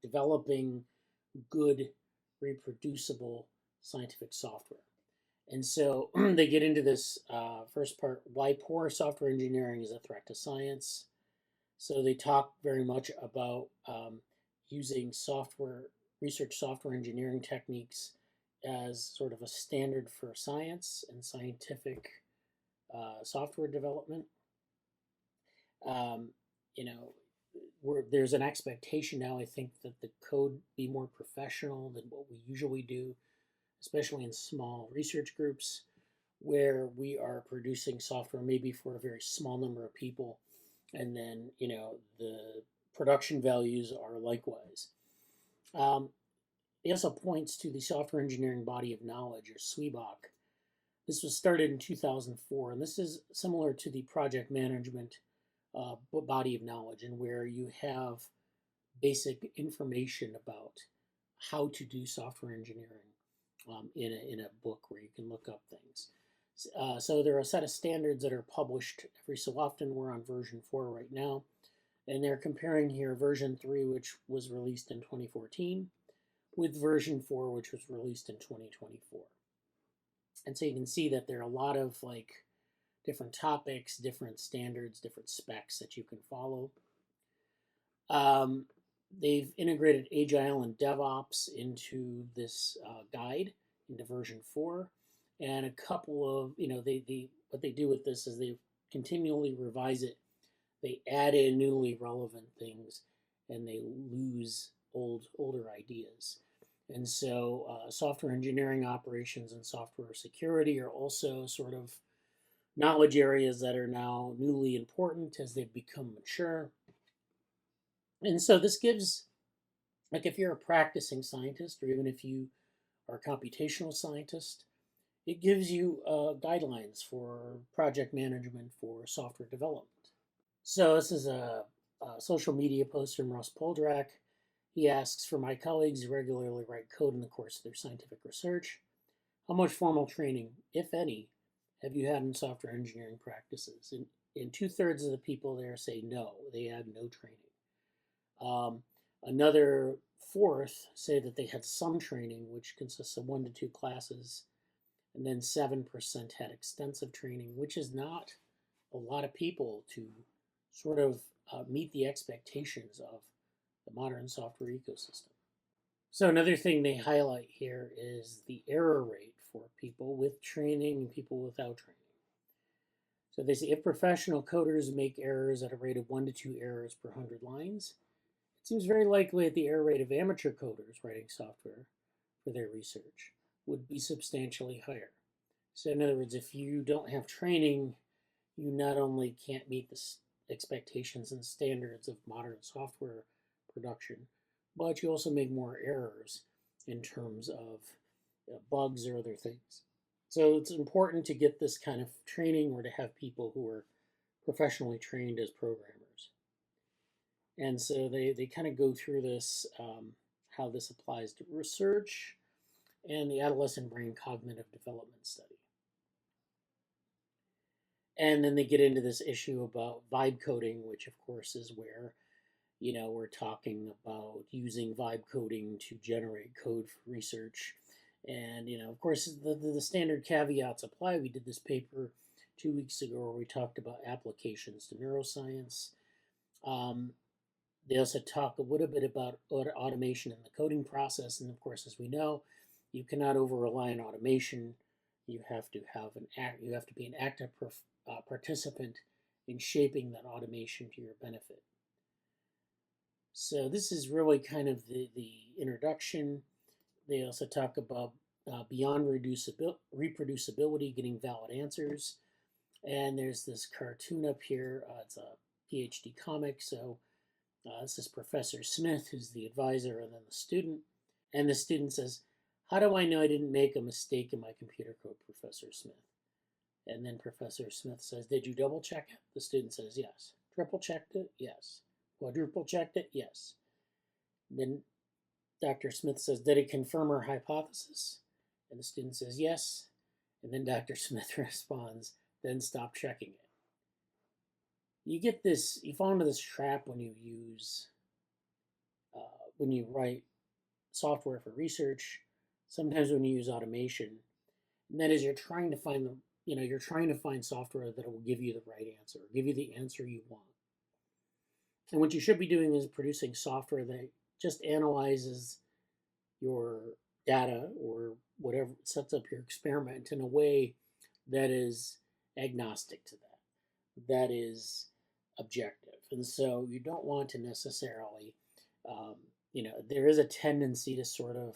developing good, reproducible scientific software. And so they get into this first part, why poor software engineering is a threat to science. So they talk very much about using research software engineering techniques as sort of a standard for science and scientific software development. There's an expectation now, I think, that the code be more professional than what we usually do, especially in small research groups where we are producing software maybe for a very small number of people, and then the production values are likewise. It also points to the Software Engineering Body of Knowledge, or SWBOK. This was started in 2004, and this is similar to the project management body of knowledge, and where you have basic information about how to do software engineering in a book where you can look up things. So there are a set of standards that are published every so often. We're on version 4 right now, and they're comparing here version 3, which was released in 2014, with version 4, which was released in 2024. And so you can see that there are a lot of different topics, different standards, different specs that you can follow. They've integrated Agile and DevOps into this guide, into version 4. And a couple of, what they do with this is they continually revise it. They add in newly relevant things, and they lose older ideas. And so software engineering operations and software security are also sort of knowledge areas that are now newly important as they've become mature. And so this gives, like if you're a practicing scientist, or even if you are a computational scientist, it gives you guidelines for project management for software development. So this is a social media post from Russ Poldrack. He asks, for my colleagues who regularly write code in the course of their scientific research, how much formal training, if any, have you had in software engineering practices? And 2/3 of the people there say no, they had no training. Another fourth say that they had some training, which consists of 1 to 2 classes, and then 7% had extensive training, which is not a lot of people to sort of meet the expectations of the modern software ecosystem. So another thing they highlight here is the error rate for people with training and people without training. So they say if professional coders make errors at a rate of 1 to 2 errors per 100 lines, it seems very likely that the error rate of amateur coders writing software for their research would be substantially higher. So in other words, if you don't have training, you not only can't meet the expectations and standards of modern software production, but you also make more errors in terms of bugs or other things. So it's important to get this kind of training or to have people who are professionally trained as programmers. And so they kind of go through this, how this applies to research and the adolescent brain cognitive development study. And then they get into this issue about vibe coding, which of course is where, we're talking about using vibe coding to generate code for research. And, of course, the standard caveats apply. We did this paper 2 weeks ago where we talked about applications to neuroscience. They also talk a little bit about automation in the coding process. And of course, as we know, you cannot over-rely on automation. You have to be an active participant in shaping that automation to your benefit. So this is really kind of the introduction. They also talk about beyond reproducibility, getting valid answers. And there's this cartoon up here. It's a PhD comic. So this is Professor Smith, who's the advisor, and then the student. And the student says, how do I know I didn't make a mistake in my computer code, Professor Smith? And then Professor Smith says, did you double check it? The student says, yes. Triple checked it? Yes. Quadruple checked it? Yes. Then Dr. Smith says, did it confirm our hypothesis? And the student says, yes. And then Dr. Smith responds, then stop checking it. You fall into this trap when you write software for research, sometimes when you use automation, and that is you're trying to find software that will give you the right answer, give you the answer you want. And what you should be doing is producing software that just analyzes your data or whatever, sets up your experiment in a way that is agnostic to that is objective. And so you don't want to necessarily, there is a tendency to sort of,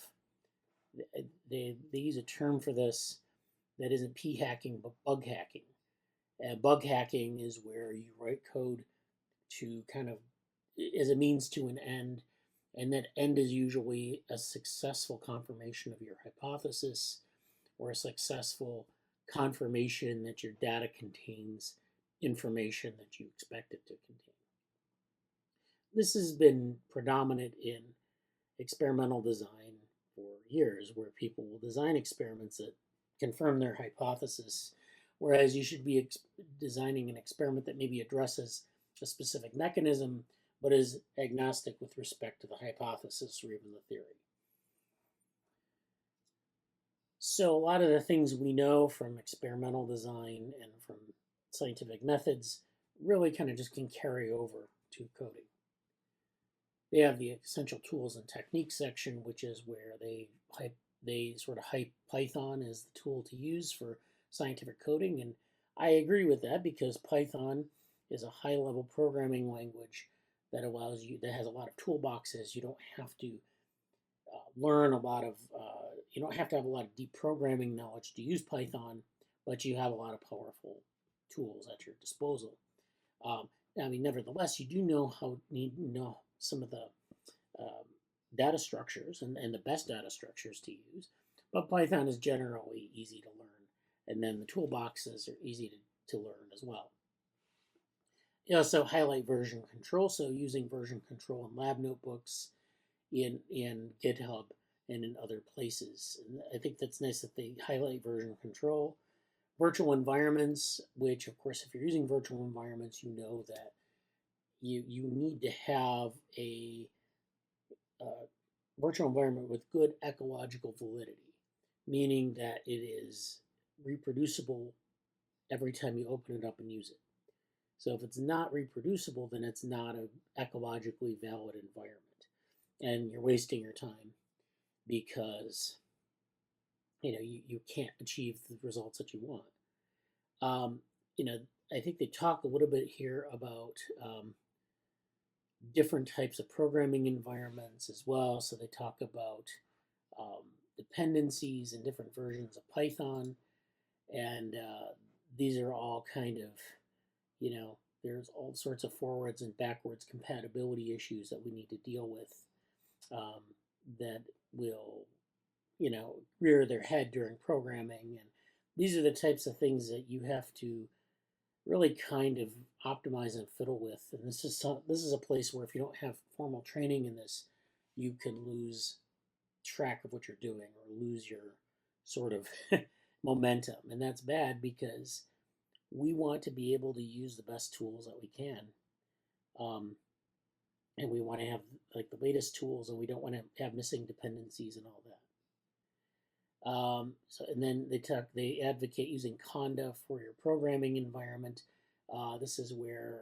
they use a term for this that isn't p-hacking, but bug hacking. And bug hacking is where you write code to kind of, as a means to an end, and that end is usually a successful confirmation of your hypothesis or a successful confirmation that your data contains information that you expect it to contain. This has been predominant in experimental design for years, where people will design experiments that confirm their hypothesis, whereas you should be designing an experiment that maybe addresses a specific mechanism, but is agnostic with respect to the hypothesis or even the theory. So a lot of the things we know from experimental design and from scientific methods really kind of just can carry over to coding. They have the essential tools and techniques section, which is where they sort of hype Python as the tool to use for scientific coding. And I agree with that, because Python is a high-level programming language that has a lot of toolboxes. You don't have to learn a lot of, you don't have to have a lot of deep programming knowledge to use Python, but you have a lot of powerful tools at your disposal. Nevertheless, you do need to know some of the data structures and the best data structures to use, but Python is generally easy to learn, and then the toolboxes are easy to learn as well. You also highlight version control, so using version control in lab notebooks, in GitHub, and in other places. And I think that's nice that they highlight version control. Virtual environments, which of course, if you're using virtual environments, you know that you need to have a virtual environment with good ecological validity, meaning that it is reproducible every time you open it up and use it. So if it's not reproducible, then it's not an ecologically valid environment, and you're wasting your time because you can't achieve the results that you want. I think they talk a little bit here about different types of programming environments as well. So they talk about dependencies and different versions of Python, and these are all kind of, there's all sorts of forwards and backwards compatibility issues that we need to deal with that will, rear their head during programming. And these are the types of things that you have to really kind of optimize and fiddle with. And this is a place where if you don't have formal training in this, you can lose track of what you're doing or lose your sort of momentum. And that's bad because we want to be able to use the best tools that we can. And we want to have like the latest tools, and we don't want to have missing dependencies and all that. And then they advocate using Conda for your programming environment. This is where,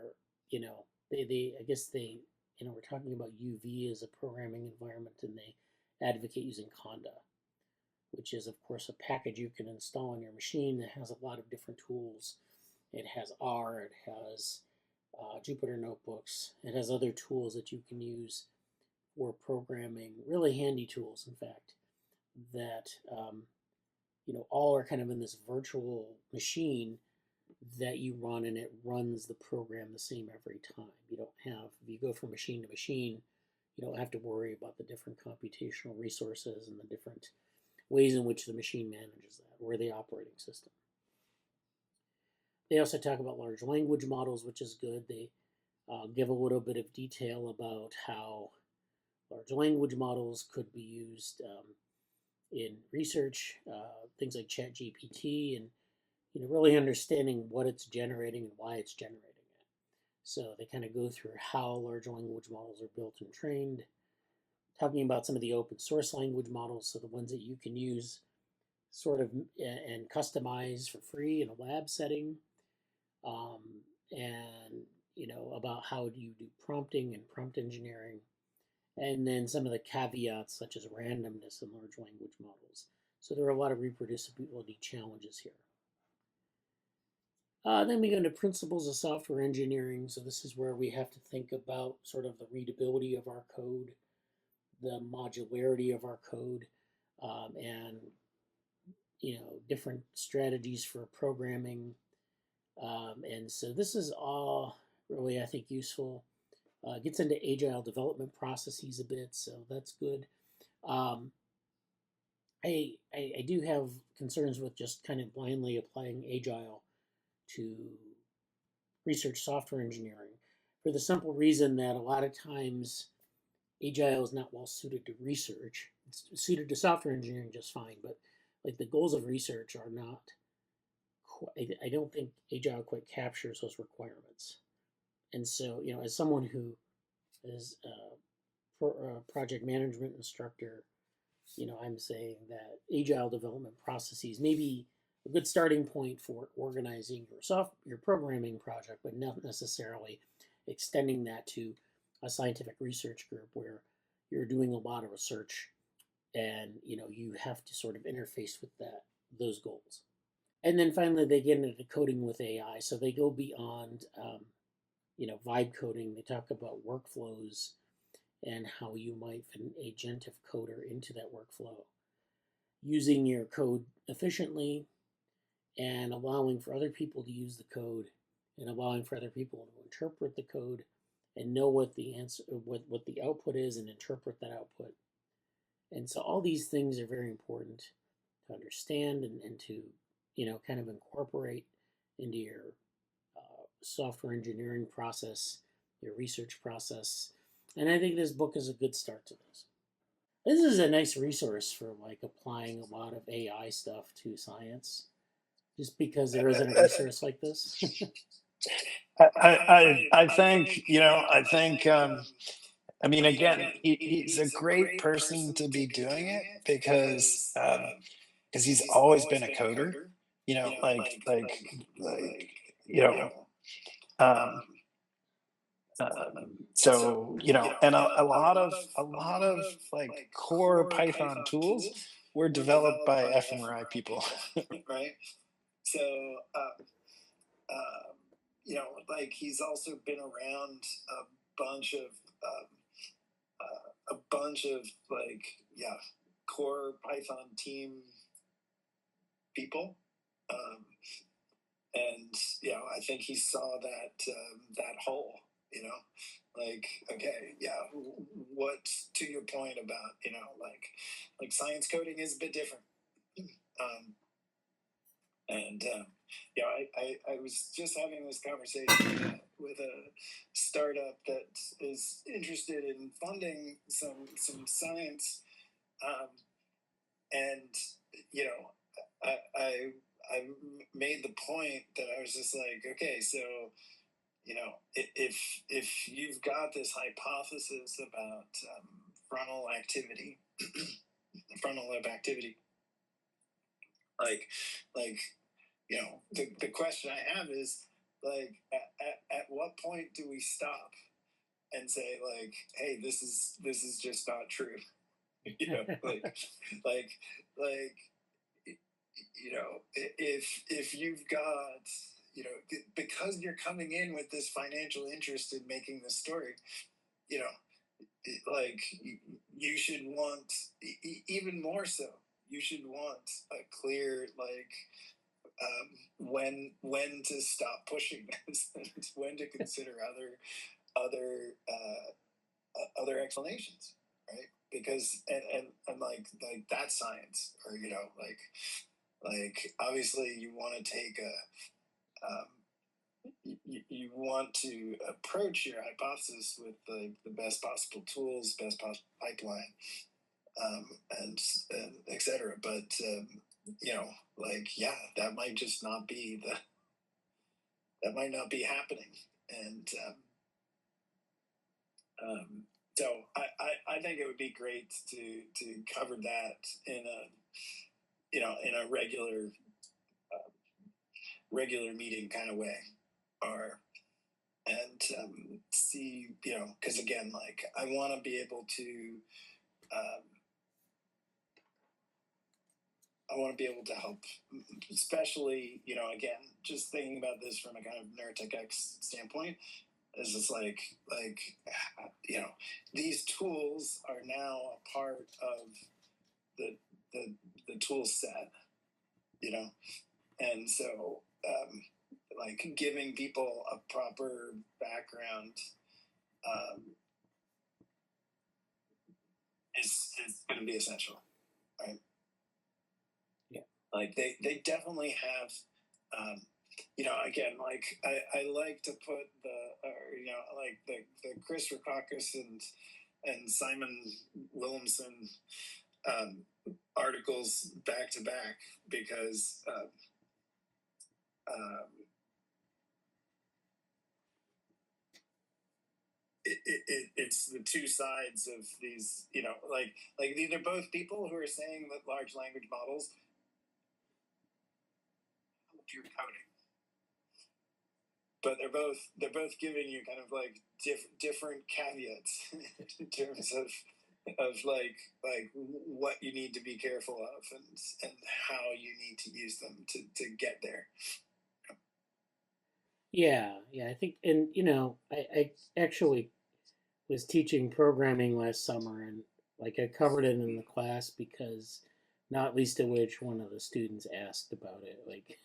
I guess we're talking about UV as a programming environment, and they advocate using Conda, which is, of course, a package you can install on your machine that has a lot of different tools. It has R, it has Jupyter Notebooks, it has other tools that you can use for programming, really handy tools, in fact, that all are kind of in this virtual machine that you run, and it runs the program the same every time. If you go from machine to machine, you don't have to worry about the different computational resources and the different ways in which the machine manages that, or the operating system. They also talk about large language models, which is good. They give a little bit of detail about how large language models could be used in research, things like ChatGPT, and really understanding what it's generating and why it's generating it. So they kind of go through how large language models are built and trained, talking about some of the open source language models, so the ones that you can use sort of and customize for free in a lab setting, and about how do you do prompting and prompt engineering, and then some of the caveats such as randomness in large language models. So there are a lot of reproducibility challenges here. Then we go into principles of software engineering. So this is where we have to think about sort of the readability of our code, the modularity of our code, and different strategies for programming. And so this is all really, I think, useful. Gets into agile development processes a bit, so that's good. I do have concerns with just kind of blindly applying agile to research software engineering, for the simple reason that a lot of times agile is not well suited to research. It's suited to software engineering just fine, but like the goals of research are not quite, I don't think agile quite captures those requirements. And so, as someone who is a project management instructor, I'm saying that agile development processes may be a good starting point for organizing your programming project, but not necessarily extending that to a scientific research group where you're doing a lot of research, and you have to sort of interface with those goals. And then finally, they get into coding with AI, so they go beyond vibe coding. They talk about workflows and how you might fit an agentive coder into that workflow, using your code efficiently and allowing for other people to use the code and allowing for other people to interpret the code and know what the answer, what the output is, and interpret that output. And so all these things are very important to understand and to, kind of incorporate into your software engineering process, your research process. And I think this book is a good start to this. This is a nice resource for like applying a lot of AI stuff to science, just because there isn't a resource like this.
I think, I mean, again, he's a great person to be doing it because he's always been a coder, like, you know, um, so, and a lot of like core Python tools were developed by fMRI people.
right? So, like he's also been around bunch of a bunch of like core Python team people, and I think he saw that hole. Like, okay, what, to your point about like science coding is a bit different. And I was just having this conversation with a startup that is interested in funding some science, and I made the point that I was just like, okay, so if you've got this hypothesis about frontal activity, frontal lobe activity, like the question I have is like at what point do we stop and say like, hey, this is just not true. like if you've got because you're coming in with this financial interest in making this story, like you should want even more so, you should want a clear like when to stop pushing this and when to consider other explanations, right? Because and like that's science, or like obviously you want to take you want to approach your hypothesis with the best possible tools, best possible pipeline, and etc. But that might just not be that might not be happening, and so I think it would be great to cover that in a regular meeting kind of way, and see, because again, like I want to be able to help, especially again, just thinking about this from a kind of NeuroTechX standpoint, is just like these tools are now a part of the tool set, and so like giving people a proper background is going to be essential, right?
Yeah.
Like they definitely have, again, like I like to put like the Chris Rackauckus and Simon Williamson articles back to back, because it's the two sides of these, like these are both people who are saying that large language models help your coding, but they're both giving you kind of like different caveats in terms of like what you need to be careful of and how you need to use them to get there.
Yeah, I think, and I actually was teaching programming last summer, and like I covered it in the class because not least of which one of the students asked about it, like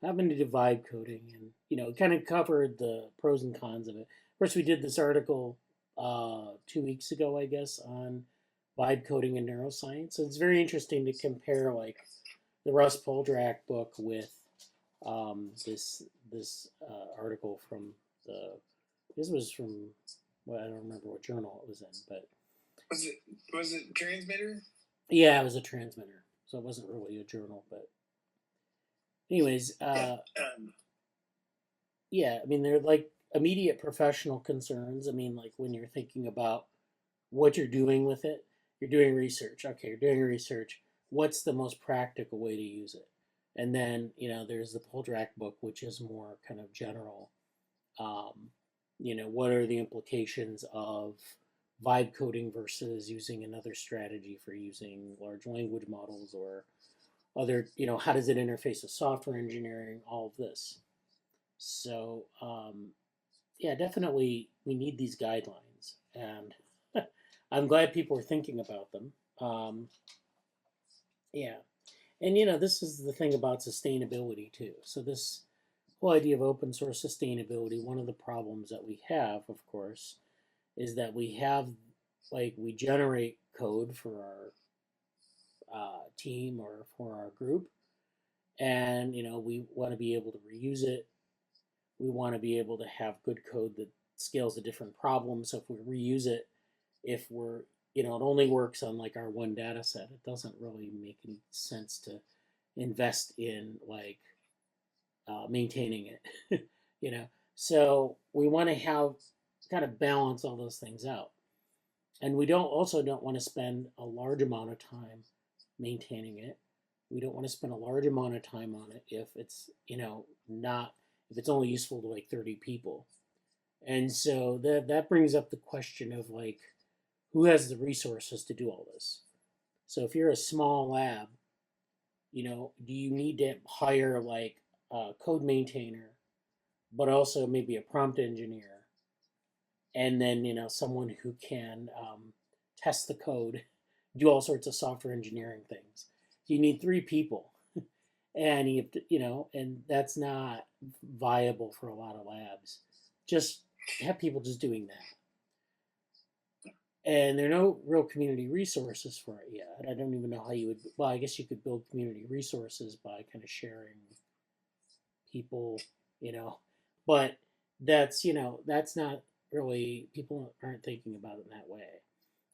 having to divide coding, and kind of covered the pros and cons of it. course, we did this article 2 weeks ago, I guess, on vibe coding and neuroscience. So it's very interesting to compare like the Russ Poldrack book with this article from the. This was from, well, I don't remember what journal it was in, but
was it Transmitter?
yeah, it was a transmitter, so it wasn't really a journal. But anyways, yeah, I mean, they're like immediate professional concerns. I mean, like when you're thinking about what you're doing with it, you're doing research. Okay, you're doing research. What's the most practical way to use it? And then, there's the Poldrack book, which is more kind of general. What are the implications of vibe coding versus using another strategy for using large language models or other, how does it interface with software engineering, all of this. So, yeah, definitely we need these guidelines. And I'm glad people are thinking about them. Yeah. And, this is the thing about sustainability, too. So, this whole idea of open source sustainability, one of the problems that we have, of course, is that we generate code for our team or for our group. And, we want to be able to reuse it. We want to be able to have good code that scales to different problems. So if we reuse it, if we're, it only works on like our one data set, it doesn't really make any sense to invest in like maintaining it, So we want to have kind of balance all those things out. And we don't want to spend a large amount of time maintaining it. We don't want to spend a large amount of time on it if it's, not, if it's only useful to like 30 people. And so that brings up the question of like, who has the resources to do all this? So if you're a small lab, do you need to hire like a code maintainer, but also maybe a prompt engineer, and then someone who can test the code, do all sorts of software engineering things. You need 3 people, and and that's not viable for a lot of labs. Just have people just doing that. And there are no real community resources for it yet. I don't even know how you would. Well, I guess you could build community resources by kind of sharing people, but that's that's not really, people aren't thinking about it in that way.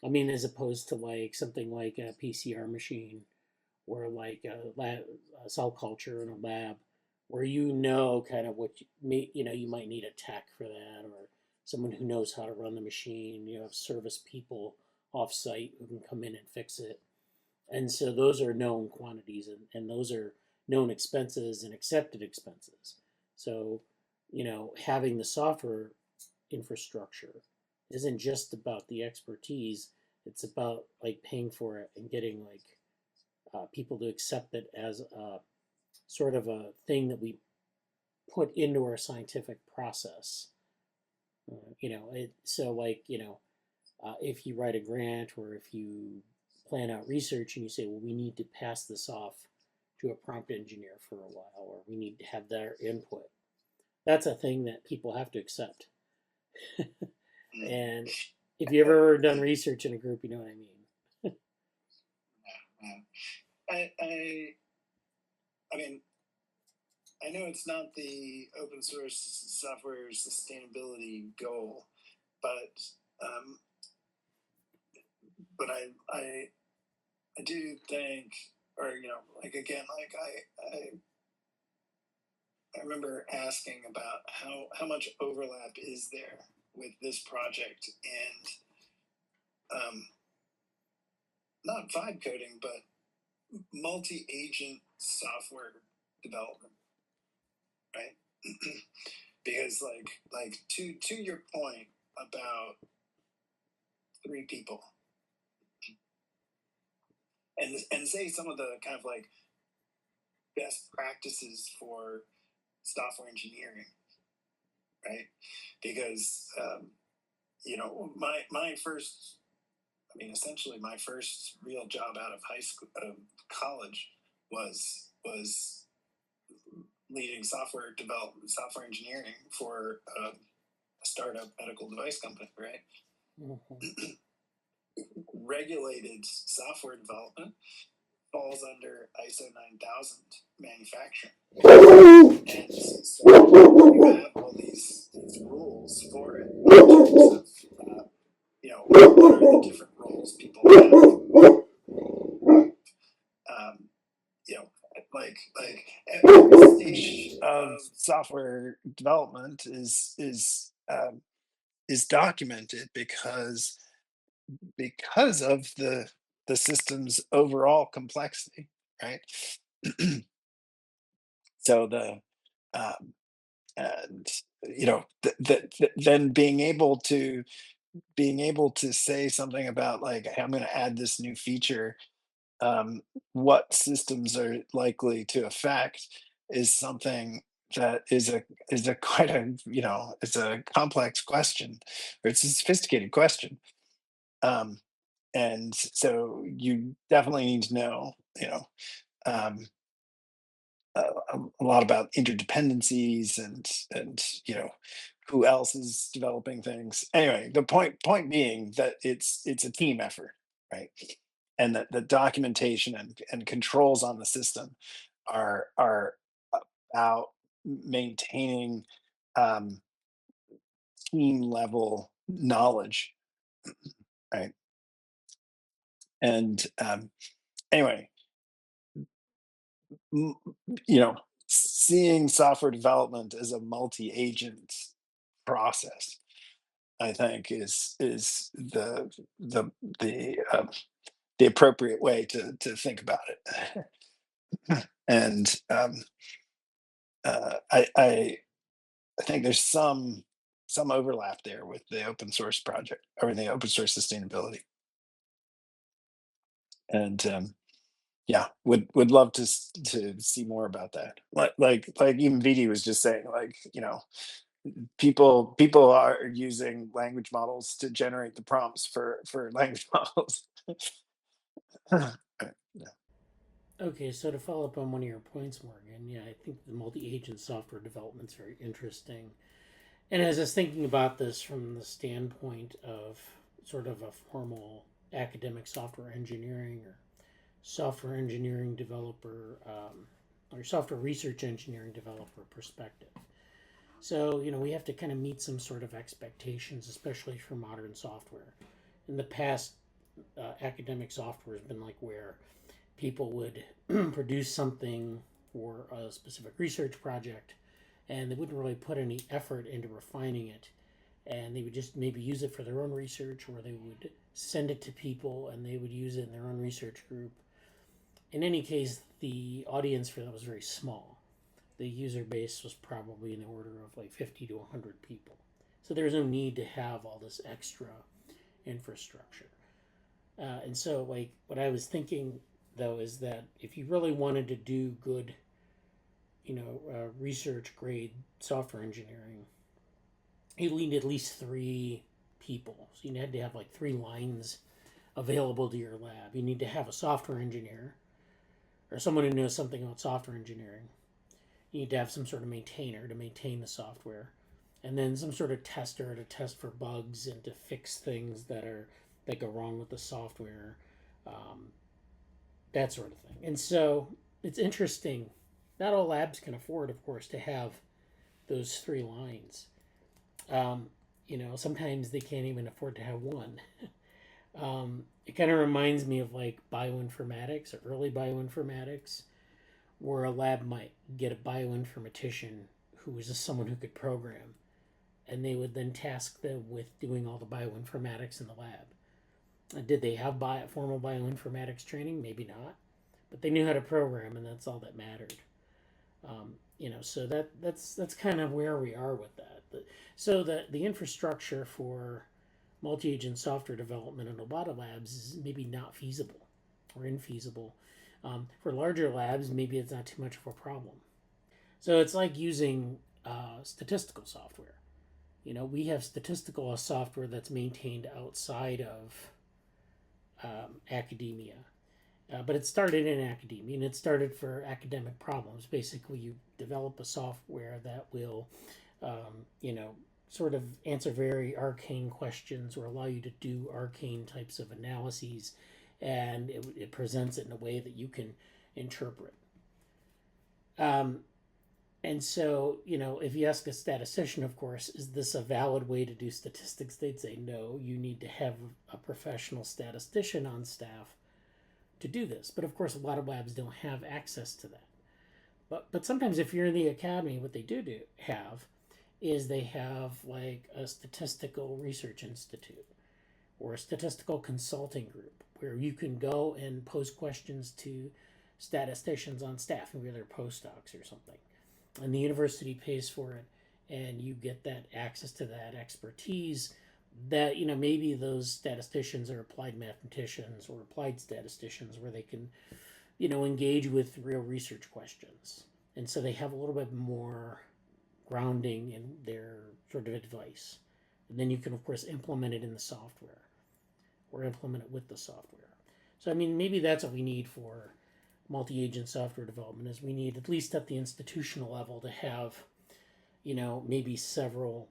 I mean, as opposed to like something like a PCR machine or like a cell culture in a lab where kind of what you might need a tech for that, or someone who knows how to run the machine. You have service people off site who can come in and fix it. And so those are known quantities, and those are known expenses and accepted expenses. So, having the software infrastructure isn't just about the expertise, it's about like paying for it and getting like people to accept it as a sort of a thing that we put into our scientific process. So like, if you write a grant or if you plan out research and you say, well, we need to pass this off to a prompt engineer for a while, or we need to have their input, that's a thing that people have to accept. And if you've ever done research in a group, you know what I mean.
I mean, I know it's not the open source software sustainability goal, but I do think, or like again, like I remember asking about how much overlap is there with this project and not vibe coding, but multi-agent software development, right? Because like to your point about 3 people, and say some of the kind of like best practices for software engineering, right? Because my first, I mean, essentially my first real job out of high school, college, was leading software development, software engineering for startup medical device company, right?
Mhm.
Regulated software development falls under ISO 9000 manufacturing. And so you have all these rules for it in terms of, what are the different roles people have. Like
Every stage of software development is documented because of the system's overall complexity, right? So and then being able to say something about, like, hey, I'm going to add this new feature, what systems are likely to affect is something that is a quite a it's a complex question, or it's a sophisticated question. And so you definitely need to know, um, a lot about interdependencies, and who else is developing things. Anyway, the point being that it's a team effort, right? And that the documentation and controls on the system are about maintaining um, team level knowledge, right? And anyway, m- seeing software development as a multi-agent process, I think, is the appropriate way to think about it. And I think there's some overlap there with the open source project, or the open source sustainability. And yeah, would love to see more about that. Like even Vidhi was just saying, like, people are using language models to generate the prompts for language models. Yeah.
Okay, so to follow up on one of your points, Morgan, yeah, I think the multi-agent software development is very interesting. And as I was thinking about this from the standpoint of sort of a formal academic software engineering or software engineering developer or software research engineering developer perspective. So, we have to kind of meet some sort of expectations, especially for modern software. In the past, academic software has been like where people would produce something for a specific research project and they wouldn't really put any effort into refining it. And they would just maybe use it for their own research, or they would send it to people and they would use it in their own research group. In any case, the audience for that was very small. The user base was probably in the order of like 50 to 100 people. So there was no need to have all this extra infrastructure. And so, like, what I was thinking though is that if you really wanted to do good, research grade software engineering, you need at least 3 people. So you had to have like 3 lines available to your lab. You need to have a software engineer or someone who knows something about software engineering. You need to have some sort of maintainer to maintain the software, and then some sort of tester to test for bugs and to fix things that go wrong with the software, um, that sort of thing. And so it's interesting. Not all labs can afford, of course, to have those 3 lines. Sometimes they can't even afford to have one. It kind of reminds me of like bioinformatics or early bioinformatics, where a lab might get a bioinformatician who was just someone who could program, and they would then task them with doing all the bioinformatics in the lab. Did they have formal bioinformatics training? Maybe not, but they knew how to program, and that's all that mattered. So that's kind of where we are with that. So the infrastructure for multi-agent software development in Obata labs is maybe not feasible or infeasible. For larger labs, maybe it's not too much of a problem. So it's like using statistical software. We have statistical software that's maintained outside of academia. But it started in academia, and it started for academic problems. Basically, you develop a software that will, um, you know, sort of answer very arcane questions or allow you to do arcane types of analyses, and it presents it in a way that you can interpret. And so, if you ask a statistician, of course, is this a valid way to do statistics? They'd say no, you need to have a professional statistician on staff to do this. But of course, a lot of labs don't have access to that. But sometimes if you're in the academy, what they do have is they have like a statistical research institute or a statistical consulting group where you can go and pose questions to statisticians on staff, maybe they're postdocs or something. And the university pays for it, and you get that access to that expertise that, maybe those statisticians are applied mathematicians or applied statisticians where they can, engage with real research questions. And so they have a little bit more grounding in their sort of advice. And then you can, of course, implement it in the software or implement it with the software. So, I mean, maybe that's what we need for multi-agent software development is we need, at least at the institutional level, to have, maybe several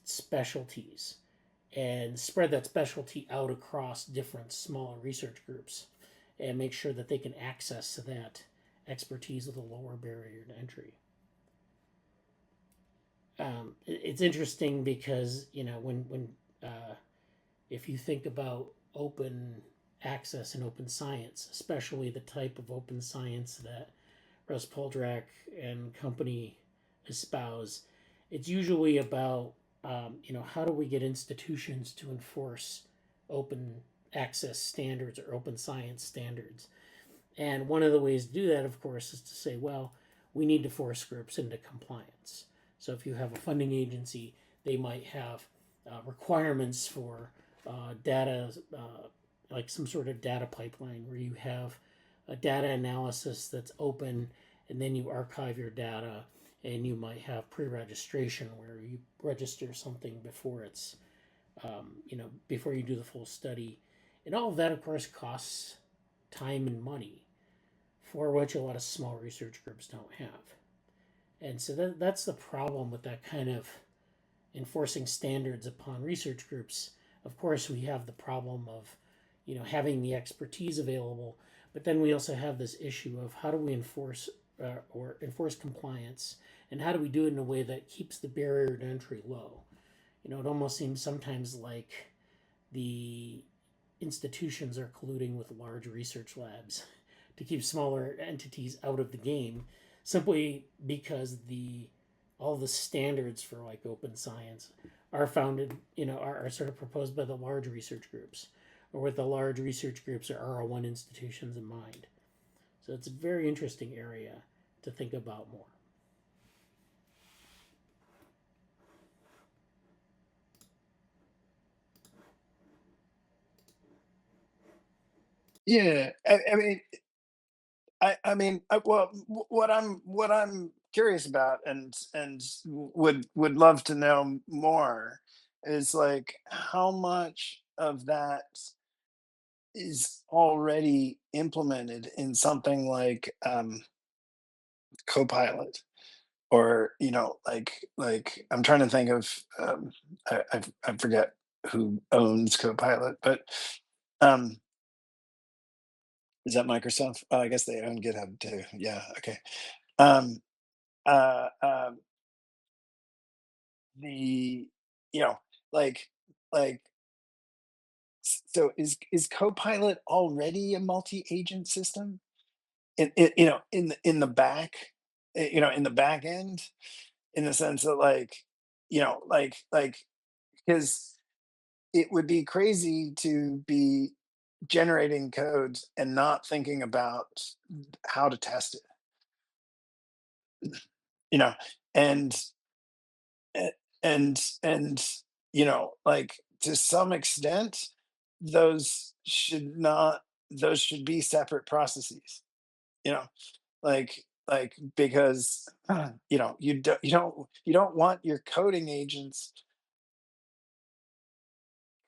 specialties and spread that specialty out across different smaller research groups and make sure that they can access that expertise with a lower barrier to entry. It's interesting because, when if you think about open access and open science, especially the type of open science that Russ Poldrack and company espouse, it's usually about how do we get institutions to enforce open access standards or open science standards. And one of the ways to do that, of course, is to say, well, we need to force groups into compliance. So if you have a funding agency, they might have requirements for data, like some sort of data pipeline where you have a data analysis that's open, and then you archive your data, and you might have pre-registration where you register something before it's, before you do the full study. And all of that, of course, costs time and money, for which a lot of small research groups don't have. And so that's the problem with that kind of enforcing standards upon research groups. Of course, we have the problem of, having the expertise available, but then we also have this issue of how do we enforce compliance, and how do we do it in a way that keeps the barrier to entry low. It almost seems sometimes like the institutions are colluding with large research labs to keep smaller entities out of the game, simply because all the standards for like open science are founded, are sort of proposed by the large research groups, or with the large research groups or R01 institutions in mind. So it's a very interesting area to think about more.
Yeah, well, what I'm curious about, and would love to know more, is like how much of that is already implemented in something like Copilot, or like I'm trying to think of I forget who owns Copilot, but um, is that Microsoft? I guess they own GitHub too. Yeah. Okay. Um, uh, um, the you know like like so is Copilot already a multi-agent system in the back, in the back end, in the sense that like because it would be crazy to be generating codes and not thinking about how to test it, you know and a- and like to some extent those should be separate processes, you know because you don't want your coding agents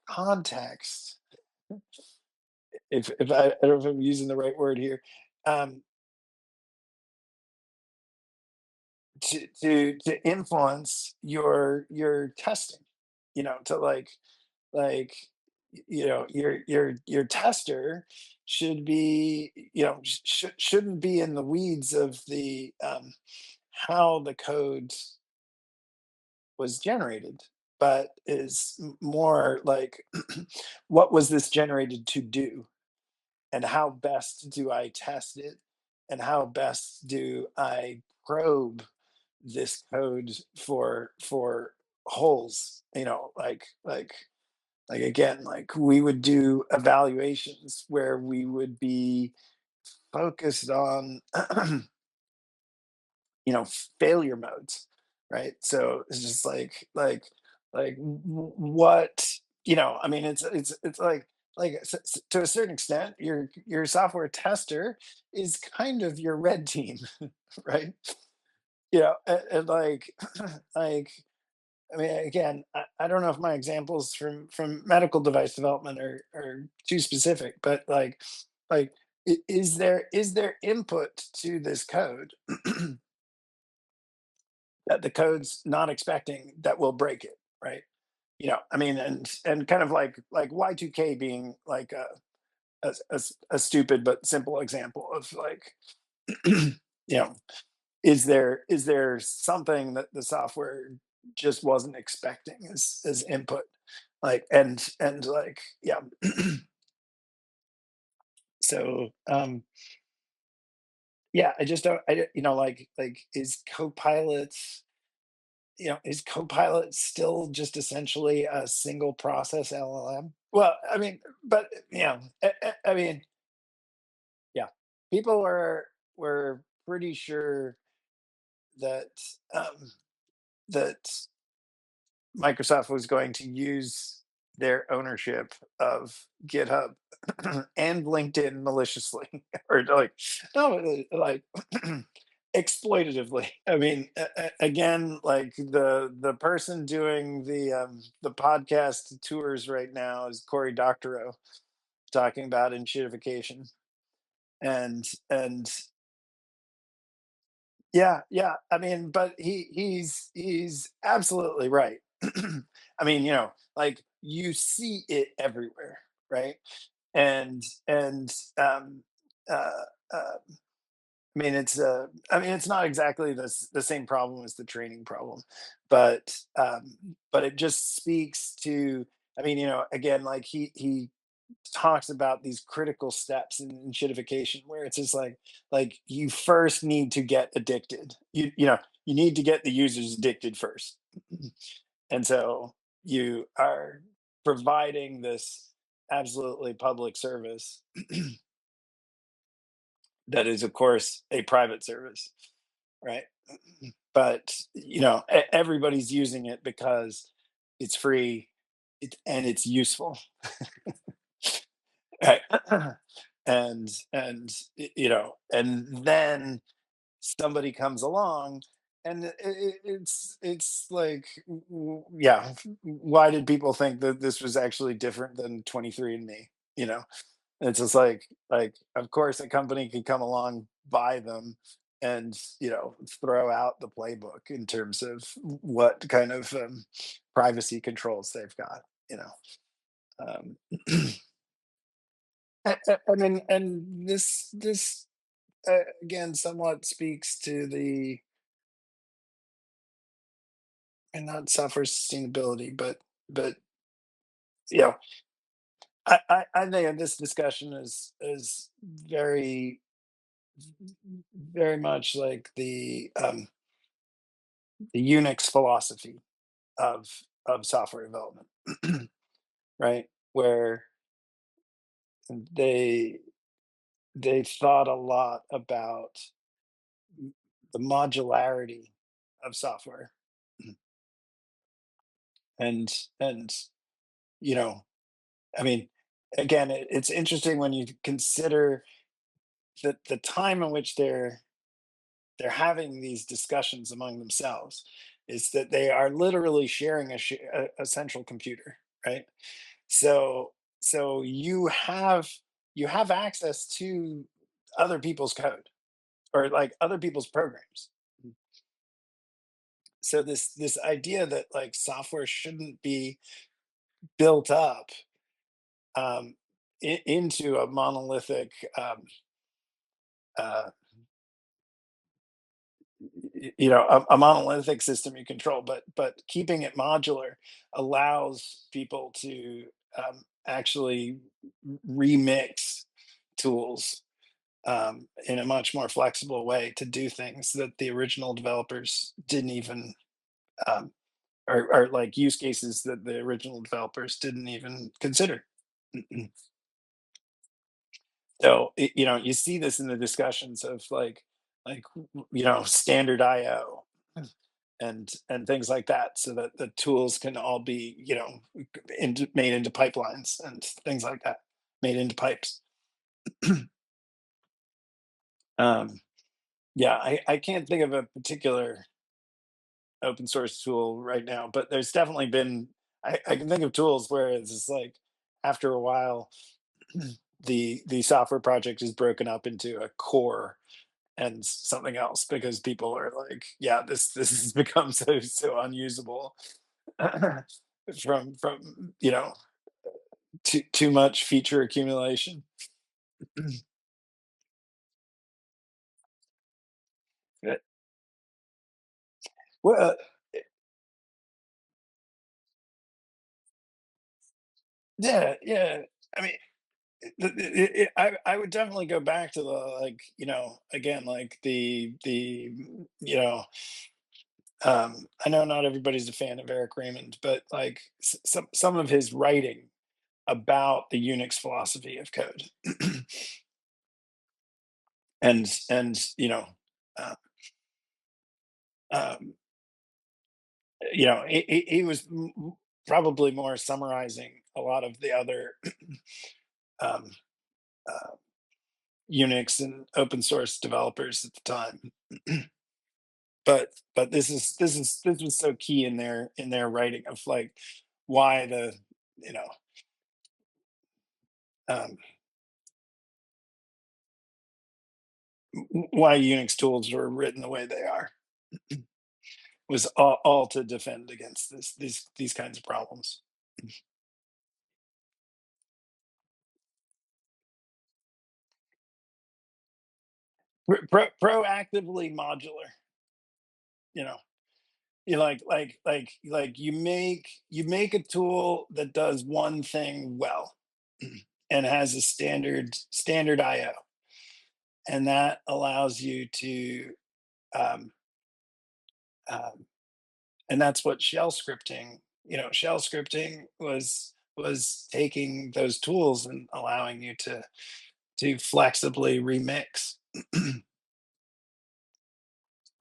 context, if I don't know if I'm using the right word here, um to influence your testing, to like your tester should be, shouldn't be in the weeds of the how the code was generated, but is more like what was this generated to do, and how best do I test it, and how best do I probe this code for holes, like again, like we would do evaluations where we would be focused on failure modes, right? So it's just what, I mean, it's like to a certain extent your software tester is kind of your red team, right? And like, I mean, again, I don't know if my examples from medical device development are too specific, but like is there input to this code that the code's not expecting that will break it, right? I mean, and kind of like Y2K being like a stupid but simple example of like, you know, is there something that the software just wasn't expecting as input, like, and like, yeah. So yeah, I just don't, like is Copilot, is Copilot still just essentially a single process LLM? Well, I mean, but I mean, yeah, people were pretty sure that um, that Microsoft was going to use their ownership of GitHub and LinkedIn maliciously, or like, no, like exploitatively. I mean, again, like the person doing the podcast tours right now is Cory Doctorow, talking about enshittification, and yeah, yeah. I mean, but he's absolutely right. I mean, like you see it everywhere, right? And uh, uh, I mean, it's not exactly the same problem as the training problem, but but it just speaks to. I mean, again, like he talks about these critical steps in shitification where it's just like you first need to get addicted. You need to get the users addicted first. And so you are providing this absolutely public service that is of course a private service, right? But everybody's using it because it's free, and it's useful. Right. And then somebody comes along, and it's like, yeah, why did people think that this was actually different than 23andMe? You know, it's just like of course a company could come along, buy them, and throw out the playbook in terms of what kind of privacy controls they've got. Um, I mean, and this again somewhat speaks to the, and not software sustainability, but you know, I think this discussion is very much like the Unix philosophy of software development, right? Where they they thought a lot about the modularity of software, and and you know I mean, again, it's interesting when you consider the time in which they're having these discussions among themselves, is that they are literally sharing a central computer, right? So you have access to other people's code, or like other people's programs. so this idea that like software shouldn't be built up into a monolithic uh, a monolithic system you control, but keeping it modular allows people to actually remix tools in a much more flexible way to do things that the original developers didn't even um, or like use cases that the original developers didn't even consider. So you see this in the discussions of like standard IO and things like that, so that the tools can all be made into pipelines and things like that, made into pipes. um, yeah, I can't think of a particular open source tool right now, but there's definitely been I can think of tools where it's just like after a while the software project is broken up into a core and something else because people are like, yeah, this has become so unusable from too much feature accumulation. Uh, well, yeah, yeah. I mean, I would definitely go back to the again like the I know not everybody's a fan of Eric Raymond, but like some of his writing about the Unix philosophy of code, and uh, um, he was probably more summarizing a lot of the other um, uh, Unix and open source developers at the time. But this was so key in their writing of like why the you know um, why Unix tools were written the way they are was all to defend against these kinds of problems. Proactively modular, you know, you like you make a tool that does one thing well and has a standard IO, and that allows you to um, um, and that's what shell scripting shell scripting was taking those tools and allowing you to flexibly remix.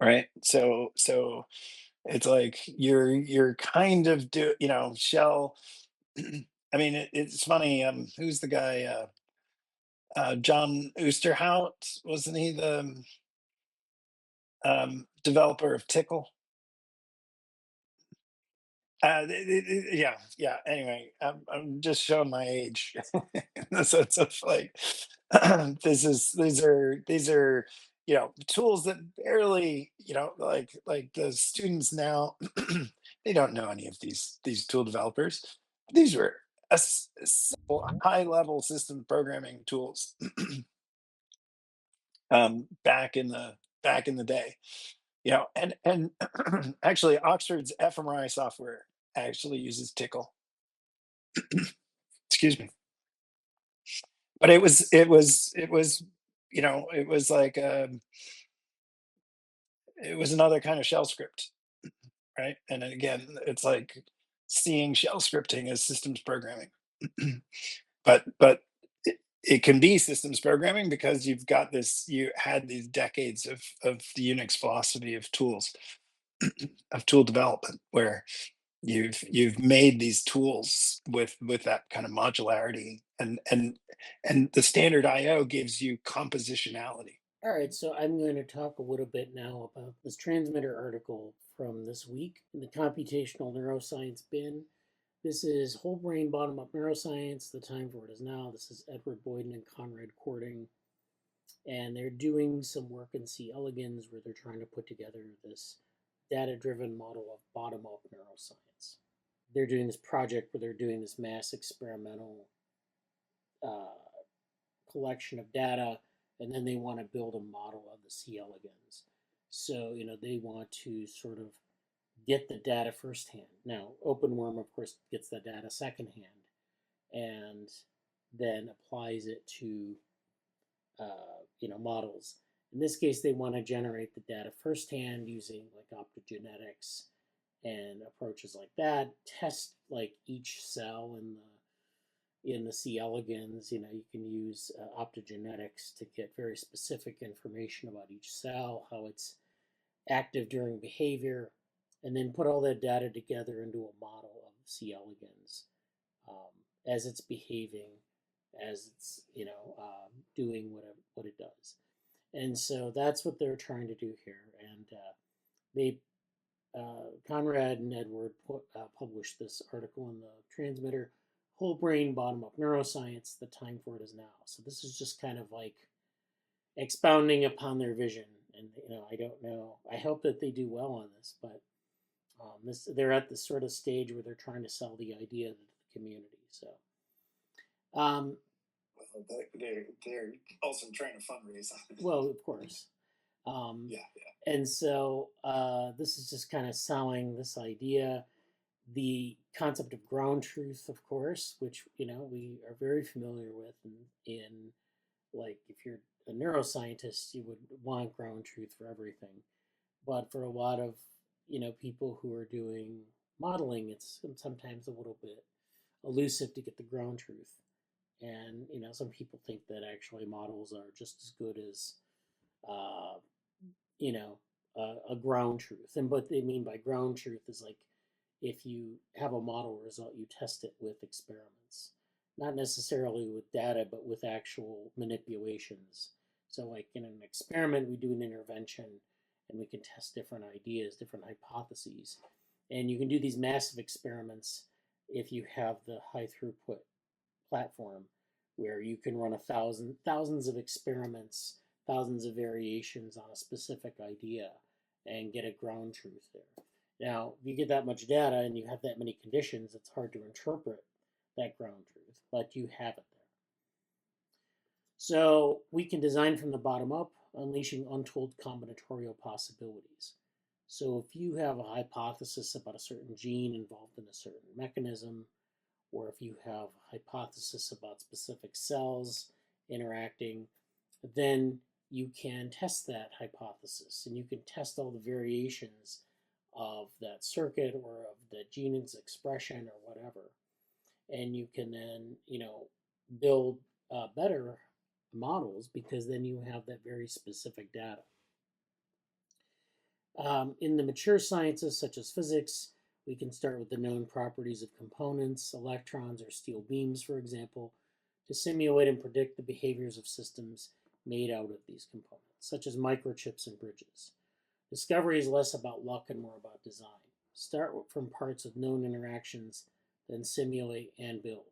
Right, so it's like you're kind of shell. I mean, it's funny. Who's the guy? John Oosterhout, wasn't he the developer of Tickle? Yeah, yeah. Anyway, I'm just showing my age in the sense of like, these are tools that barely like the students now they don't know any of these tool developers. These were simple high level system programming tools back in the day. And actually Oxford's fMRI software actually uses Tickle. Excuse me. But it was it was like it was another kind of shell script, right? And then again, it's like seeing shell scripting as systems programming. But it can be systems programming because you had these decades of the Unix philosophy of tools, of tool development, where you've made these tools with that kind of modularity, and the standard IO gives you compositionality.
All right, so I'm going to talk a little bit now about this transmitter article from this week in the computational neuroscience bin. This is whole brain bottom up neuroscience. The time for it is now. This is Edward Boyden and Kording, and they're doing some work in C. elegans where they're trying to put together this data-driven model of bottom-up neuroscience. They're doing this project where they're doing this mass experimental collection of data, and then they want to build a model of the C. elegans. So, they want to sort of get the data firsthand. Now, OpenWorm, of course, gets the data secondhand and then applies it to, models. In this case, they want to generate the data firsthand using like optogenetics and approaches like that. Test like each cell in the C. elegans. You can use optogenetics to get very specific information about each cell, how it's active during behavior, and then put all that data together into a model of C. elegans as it's behaving, as it's doing what it does. And so that's what they're trying to do here. And they Conrad and Edward published this article in the Transmitter, Whole Brain Bottom-Up Neuroscience, the time for it is now. So this is just kind of like expounding upon their vision. And, I don't know. I hope that they do well on this, but they're at this sort of stage where they're trying to sell the idea to the community. So,
well, they're also trying to fundraise on it.
Well, of course.
Yeah.
And so this is just kind of selling this idea, the concept of ground truth, of course, which we are very familiar with in like if you're a neuroscientist, you would want ground truth for everything. But for a lot of people who are doing modeling, it's sometimes a little bit elusive to get the ground truth. And some people think that actually models are just as good as a ground truth. And what they mean by ground truth is like if you have a model result, you test it with experiments, not necessarily with data, but with actual manipulations. So like in an experiment, we do an intervention and we can test different ideas, different hypotheses. And you can do these massive experiments if you have the high throughput platform where you can run thousands of experiments, thousands of variations on a specific idea and get a ground truth there. Now, if you get that much data and you have that many conditions, it's hard to interpret that ground truth, but you have it there. So we can design from the bottom up, unleashing untold combinatorial possibilities. So if you have a hypothesis about a certain gene involved in a certain mechanism, or if you have a hypothesis about specific cells interacting, then you can test that hypothesis and you can test all the variations of that circuit or of the gene's expression or whatever. And you can then, build better models because then you have that very specific data. In the mature sciences such as physics, we can start with the known properties of components, electrons or steel beams, for example, to simulate and predict the behaviors of systems made out of these components, such as microchips and bridges. Discovery is less about luck and more about design. Start from parts of known interactions, then simulate and build.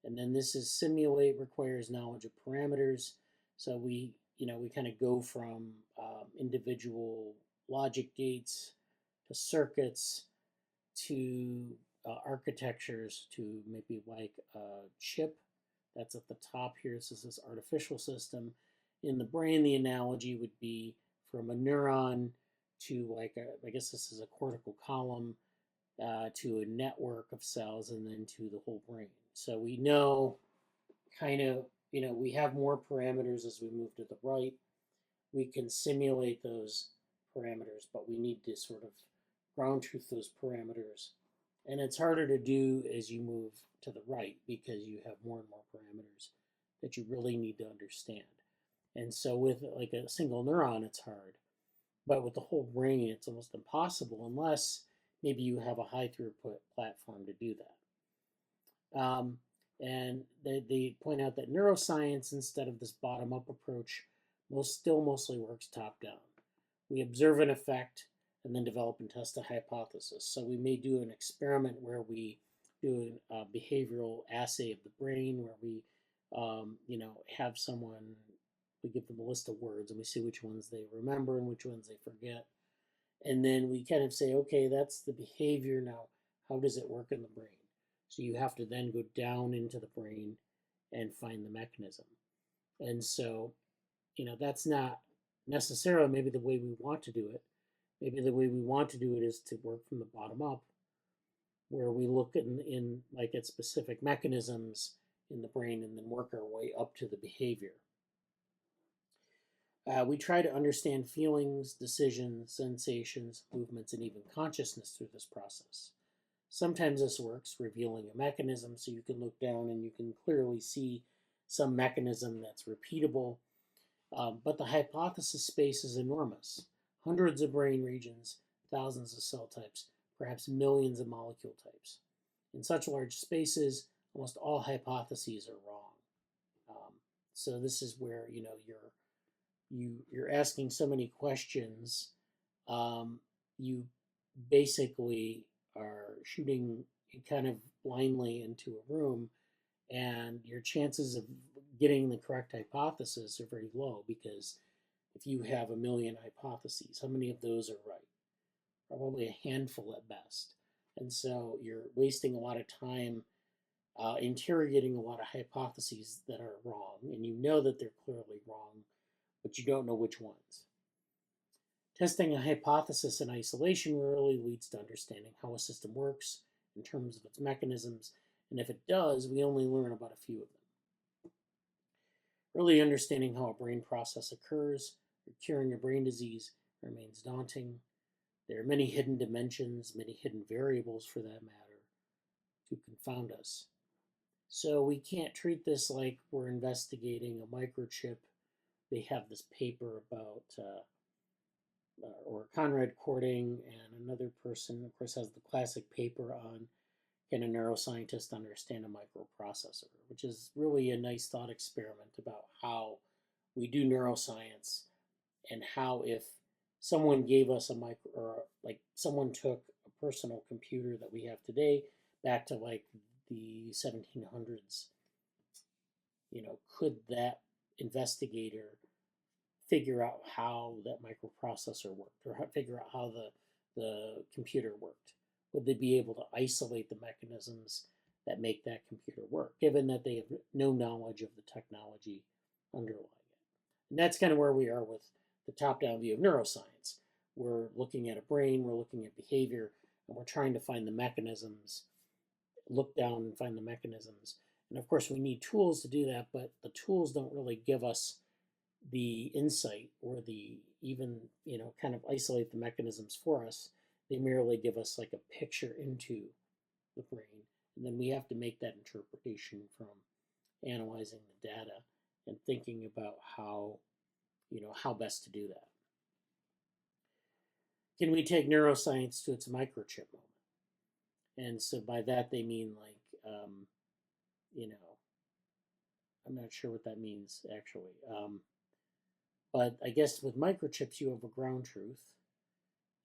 And then this is simulate requires knowledge of parameters. So we kind of go from individual logic gates to circuits to architectures to maybe like a chip that's at the top here. This is this artificial system. In the brain, the analogy would be from a neuron to I guess this is a cortical column to a network of cells and then to the whole brain. So we know we have more parameters as we move to the right. We can simulate those parameters, but we need to sort of ground truth those parameters. And it's harder to do as you move to the right because you have more and more parameters that you really need to understand. And so with like a single neuron, it's hard. But with the whole brain, it's almost impossible unless maybe you have a high throughput platform to do that. And they point out that neuroscience, instead of this bottom-up approach, still mostly works top-down. We observe an effect and then develop and test a hypothesis. So we may do an experiment where we do a behavioral assay of the brain, where we, have someone, we give them a list of words and we see which ones they remember and which ones they forget. And then we kind of say, okay, that's the behavior. Now, how does it work in the brain? So you have to then go down into the brain and find the mechanism. And so, that's not necessarily maybe the way we want to do it. Maybe the way we want to do it is to work from the bottom up, where we look in like at specific mechanisms in the brain and then work our way up to the behavior. We try to understand feelings, decisions, sensations, movements, and even consciousness through this process. Sometimes this works, revealing a mechanism, so you can look down and you can clearly see some mechanism that's repeatable. But the hypothesis space is enormous. Hundreds of brain regions, thousands of cell types, perhaps millions of molecule types. In such large spaces, almost all hypotheses are wrong. So this is where you're asking so many questions. You basically are shooting kind of blindly into a room, and your chances of getting the correct hypothesis are very low, because if you have a million hypotheses, how many of those are right? Probably a handful at best. And so you're wasting a lot of time interrogating a lot of hypotheses that are wrong, and you know that they're clearly wrong, but you don't know which ones. Testing a hypothesis in isolation rarely leads to understanding how a system works in terms of its mechanisms, and if it does, we only learn about a few of them. Really understanding how a brain process occurs or curing a brain disease remains daunting. There are many hidden dimensions, many hidden variables for that matter, to confound us. So we can't treat this like we're investigating a microchip. They have this paper about, or Conrad Kording and another person, of course, has the classic paper on can a neuroscientist understand a microprocessor, which is really a nice thought experiment about how we do neuroscience, and how if someone gave us a micro, or like someone took a personal computer that we have today back to like the 1700s, could that investigator figure out how that microprocessor worked, or figure out how the computer worked? Would they be able to isolate the mechanisms that make that computer work, given that they have no knowledge of the technology underlying it? And that's kind of where we are with the top-down view of neuroscience. We're looking at a brain, we're looking at behavior, and we're trying to find the mechanisms, look down and find the mechanisms. And of course, we need tools to do that, but the tools don't really give us the insight or the even, kind of isolate the mechanisms for us. They merely give us like a picture into the brain. And then we have to make that interpretation from analyzing the data and thinking about how best to do that. Can we take neuroscience to its microchip moment? And so by that they mean like, I'm not sure what that means actually. But I guess with microchips you have a ground truth,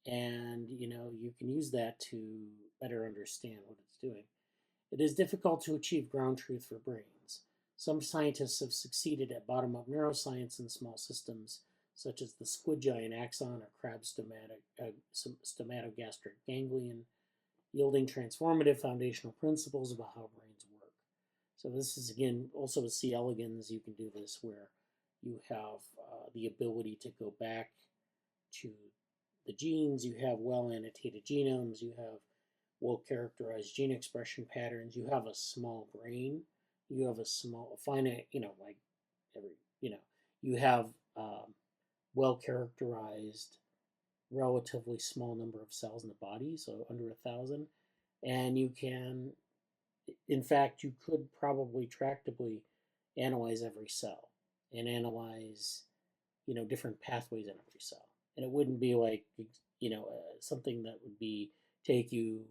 and you can use that to better understand what it's doing. It is difficult to achieve ground truth for brains. Some scientists have succeeded at bottom-up neuroscience in small systems, such as the squid giant axon or crab stomatogastric ganglion, yielding transformative foundational principles about how brains work. So this is, again, also with C. elegans, you can do this where you have the ability to go back to the genes, you have well-annotated genomes, you have well-characterized gene expression patterns, you have a small brain, you have a small, finite, like every, you have well-characterized, relatively small number of cells in the body, so under 1,000, and you can, in fact, you could probably tractably analyze every cell and analyze, different pathways in every cell. And it wouldn't be like, something that would take you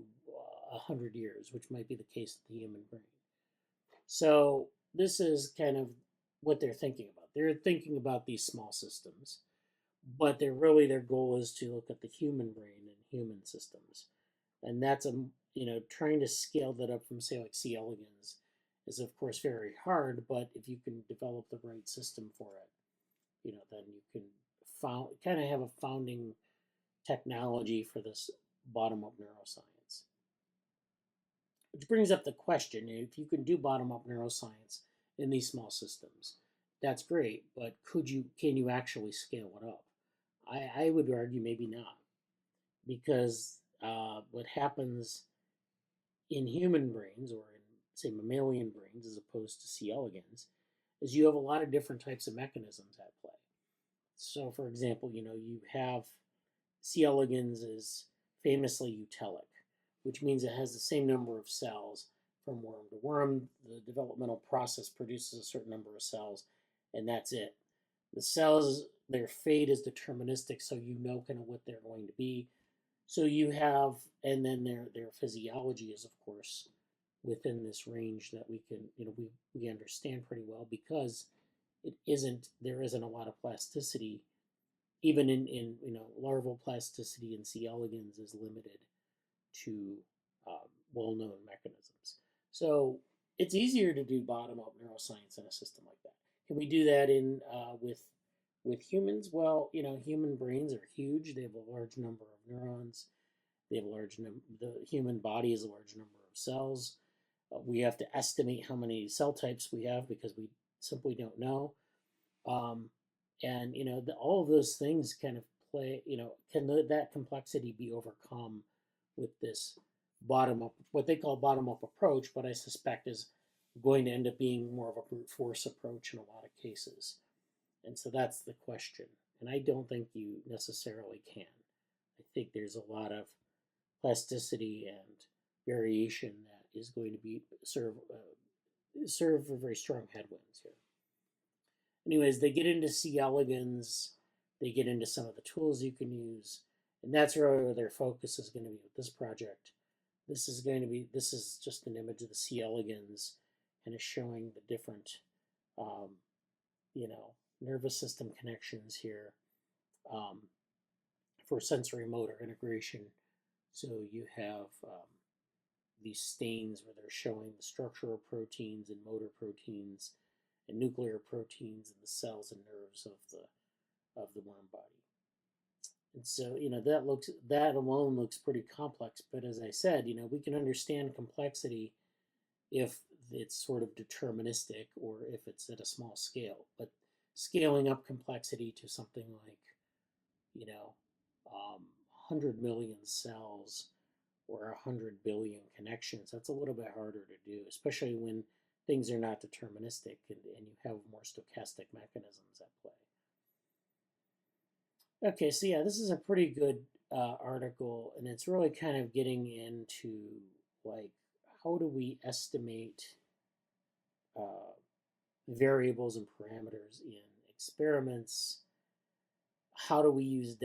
100 years, which might be the case with the human brain. So this is kind of what they're thinking about. They're thinking about these small systems, but their goal is to look at the human brain and human systems. And that's trying to scale that up from, say, like C. elegans is of course very hard, but if you can develop the right system for it, then you can kind of have a founding technology for this bottom-up neuroscience. Which brings up the question, if you can do bottom-up neuroscience in these small systems, that's great, but can you actually scale it up? I would argue maybe not, because what happens in human brains, or in, say, mammalian brains as opposed to C. elegans, is you have a lot of different types of mechanisms at play. So, for example, you have C. elegans is famously eutelic, which means it has the same number of cells from worm to worm. The developmental process produces a certain number of cells, and that's it. The cells, their fate is deterministic, so you know kind of what they're going to be. So you have, and then their physiology is, of course, within this range that we can, we understand pretty well, because there isn't a lot of plasticity. Even in larval plasticity in C. elegans is limited to well-known mechanisms. So it's easier to do bottom-up neuroscience in a system like that. Can we do that in with humans? Well, human brains are huge. They have a large number of neurons. They have a large number. The human body is a large number of cells. We have to estimate how many cell types we have because we simply don't know. And all of those things kind of play. Can that complexity be overcome with this bottom-up, what they call bottom-up approach, but I suspect is going to end up being more of a brute force approach in a lot of cases. And so that's the question. And I don't think you necessarily can. I think there's a lot of plasticity and variation that is going to be serve for very strong headwinds here. Anyways, they get into C. elegans, they get into some of the tools you can use, and that's where their focus is going to be with this project. This is just an image of the C. elegans, and is showing the different, nervous system connections here for sensory motor integration. So you have these stains where they're showing the structural proteins and motor proteins and nuclear proteins in the cells and nerves of the worm body. And so, that alone looks pretty complex, but as I said, we can understand complexity if it's sort of deterministic or if it's at a small scale. But scaling up complexity to something like, 100 million cells or 100 billion connections, that's a little bit harder to do, especially when things are not deterministic and you have more stochastic mechanisms at play. Okay, so yeah, this is a pretty good article, and it's really kind of getting into like, how do we estimate variables and parameters in experiments? How do we use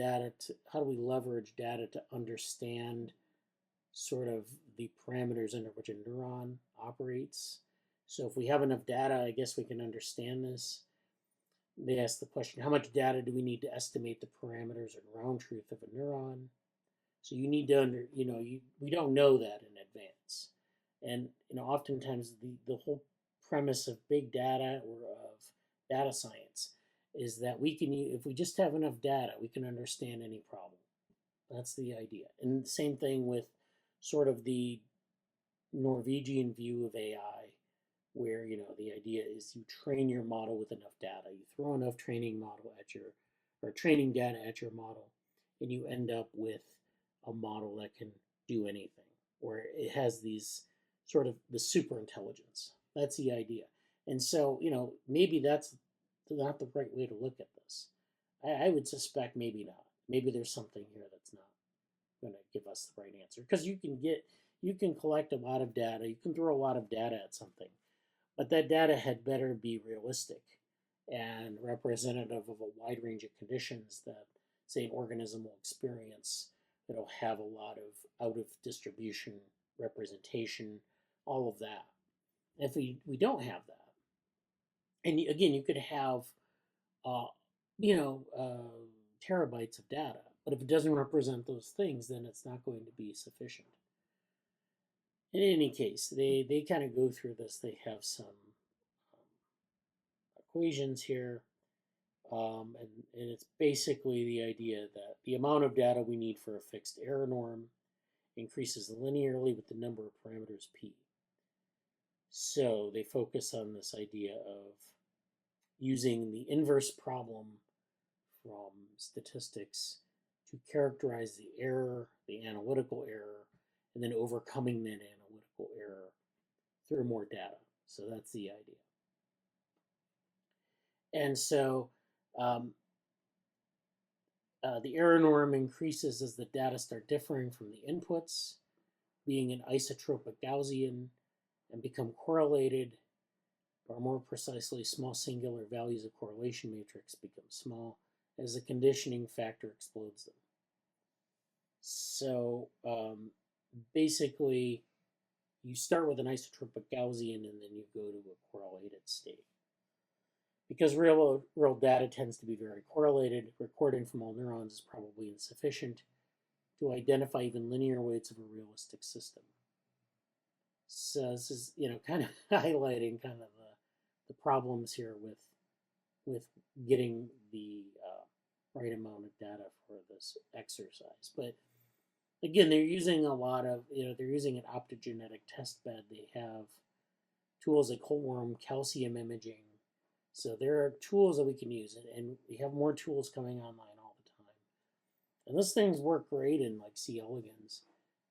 how do we leverage data to understand sort of the parameters under which a neuron operates? So if we have enough data, I guess we can understand this. They ask the question, how much data do we need to estimate the parameters or ground truth of a neuron? So you need to we don't know that in advance. And oftentimes the whole premise of big data or of data science is that if we just have enough data, we can understand any problem. That's the idea. And the same thing with sort of the Norwegian view of AI, where the idea is you train your model with enough data. You throw enough training data at your model, and you end up with a model that can do anything, or it has these sort of the super intelligence. That's the idea. And so, maybe that's not the right way to look at this. I would suspect maybe not. Maybe there's something here that's not going to give us the right answer, because you can collect a lot of data, you can throw a lot of data at something, but that data had better be realistic and representative of a wide range of conditions that, say, an organism will experience. It'll have a lot of out of distribution representation, all of that. If we don't have that, and again, you could have terabytes of data, but if it doesn't represent those things, then it's not going to be sufficient. In any case, they kind of go through this. They have some equations here, and it's basically the idea that the amount of data we need for a fixed error norm increases linearly with the number of parameters p. So they focus on this idea of using the inverse problem from statistics to characterize the error, the analytical error, and then overcoming that analytical error through more data. So that's the idea. And so the error norm increases as the data start differing from the inputs, being an isotropic Gaussian, and become correlated, or more precisely, small singular values of correlation matrix become small as the conditioning factor explodes them. So basically, you start with an isotropic Gaussian and then you go to a correlated state. Because real data tends to be very correlated, recording from all neurons is probably insufficient to identify even linear weights of a realistic system. So this is, kind of highlighting kind of the problems here with getting the right amount of data for this exercise. But again, they're using a lot of, they're using an optogenetic test bed. They have tools like whole worm calcium imaging. So there are tools that we can use, and we have more tools coming online all the time. And those things work great in like C. elegans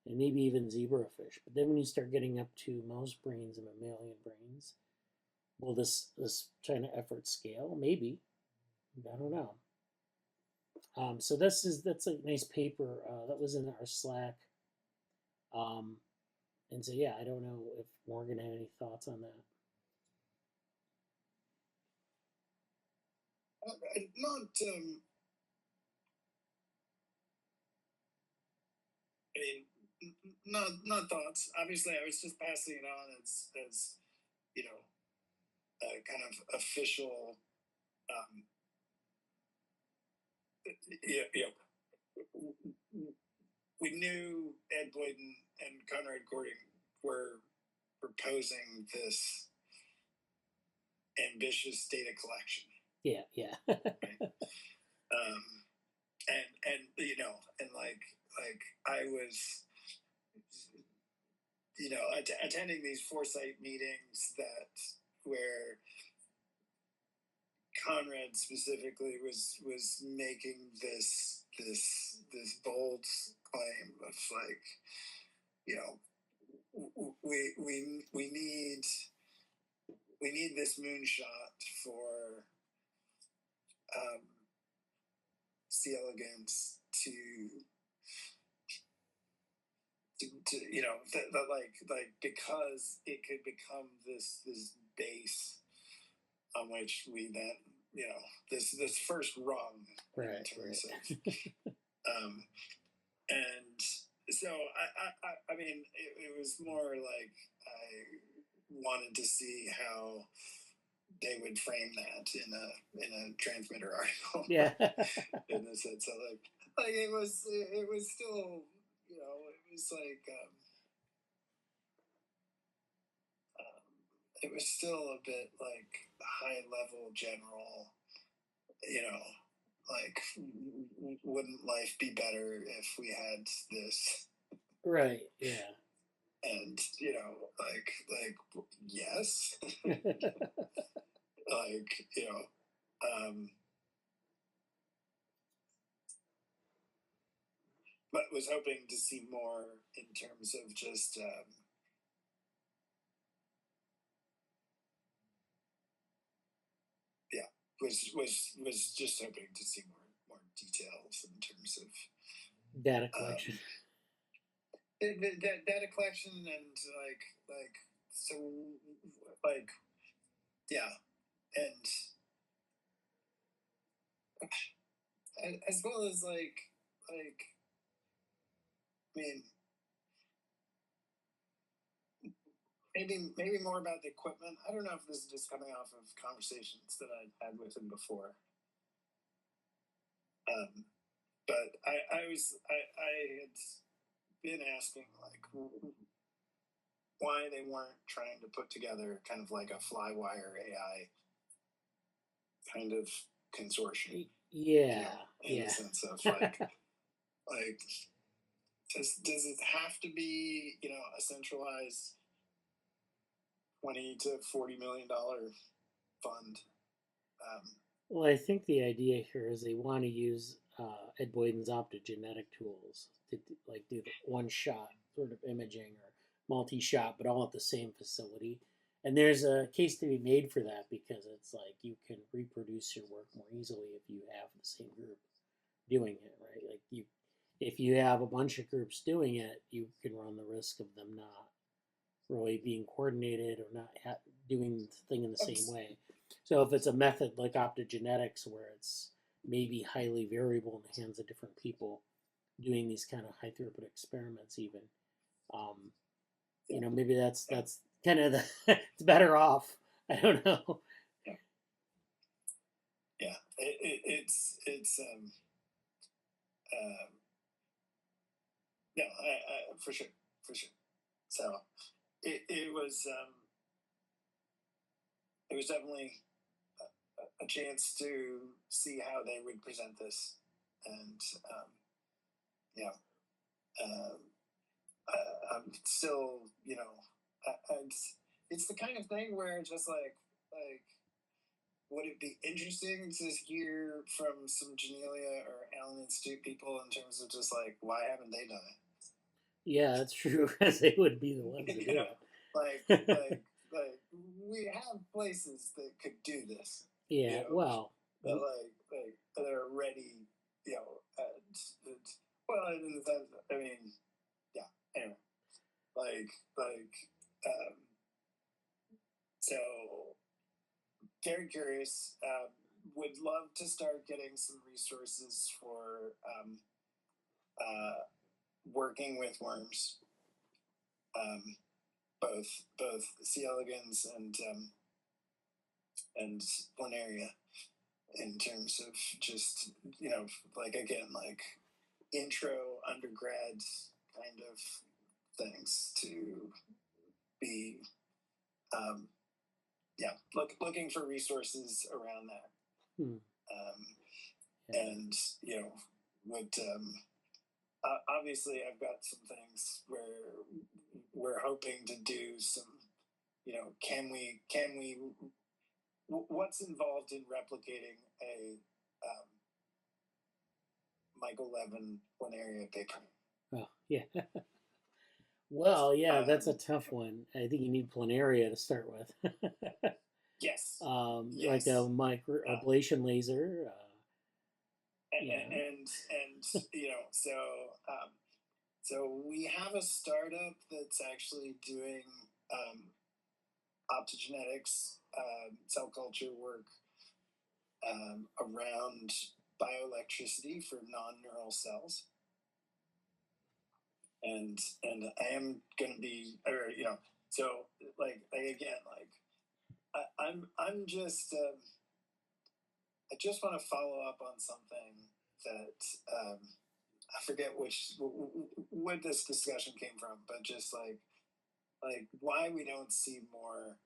and maybe even zebrafish. But then when you start getting up to mouse brains and mammalian brains, will this kind of effort scale? Maybe. I don't know. So that's a nice paper that was in our Slack. And so yeah, I don't know if Morgan had any thoughts on that.
Not thoughts. Obviously, I was just passing it on as kind of official. We knew Ed Boyden and Kording were proposing this ambitious data collection.
Yeah.
Right? And I was, attending these foresight meetings where Conrad specifically was making this bold claim of we need this moonshot for C. elegans to because it could become this base on which we then this first rung in terms of and so I mean it was more like I wanted to see how they would frame that in a transmitter article.
Yeah.
In the sense of it was still it was it was still a bit high level general, wouldn't life be better if we had this?
Right. Yeah.
And yes. But was hoping to see more in terms of just was just hoping to see more details in terms of
data collection.
Data collection and so yeah, and as well as I mean maybe more about the equipment. I don't know if this is just coming off of conversations that I'd had with him before. But I had been asking why they weren't trying to put together kind of like a Flywire AI kind of consortium.
Yeah.
In the sense of like, does it have to be, you know, a centralized $20 to $40 million fund?
Well, I think the idea here is they want to use Ed Boyden's optogenetic tools to like do the one shot sort of imaging or multi-shot, but all at the same facility. And there's a case to be made for that because it's like you can reproduce your work more easily if you have the same group doing it, right? Like if you have a bunch of groups doing it, you can run the risk of them not really being coordinated or not doing the thing in the same way. So if it's a method like optogenetics where it's maybe highly variable in the hands of different people doing these kind of high throughput experiments, even, you know, maybe that's kind of the it's better off. I don't know.
Yeah, it's no, I for sure. So it was definitely a chance to see how they would present this, and I'm still, you know, it's the kind of thing where just like would it be interesting to hear from some Genelia or Allen Institute people in terms of just like why haven't they done it?
Yeah, that's true, because they would be the ones to do
know,
it.
like we have places that could do this.
Yeah,
you know,
well,
that like they're ready, you know. Well, in the sense, I mean, yeah. Anyway, so very curious. Would love to start getting some resources for working with worms, both C. elegans and planaria, in terms of just, you know, like again, like intro undergrad kind of things to be looking for resources around that. And you know, would obviously I've got some things where we're hoping to do some, you know, can we what's involved in replicating a Michael Levin planaria paper?
Oh, yeah. Well, yeah, that's a tough one. I think you need planaria to start with.
Yes.
Like a micro ablation laser.
And you know, so we have a startup that's actually doing optogenetics, cell culture work around bioelectricity for non-neural cells. And I am going to be, or you know, so like again, like I'm just I just want to follow up on something that I forget what this discussion came from, but just like why we don't see more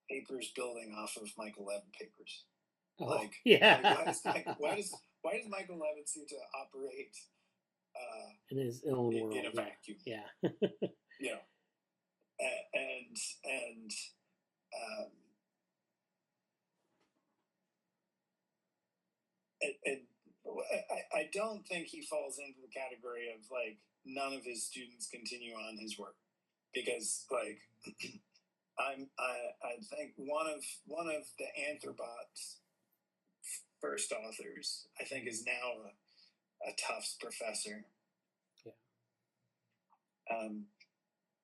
papers building off of Michael Levin papers.
Oh,
like,
yeah.
like why does Michael Levin seem to operate
in his own world,
in a vacuum?
Yeah.
You know, and I don't think he falls into the category of like none of his students continue on his work, because like I think one of the Anthropod's first authors, I think, is now a Tufts professor. Yeah.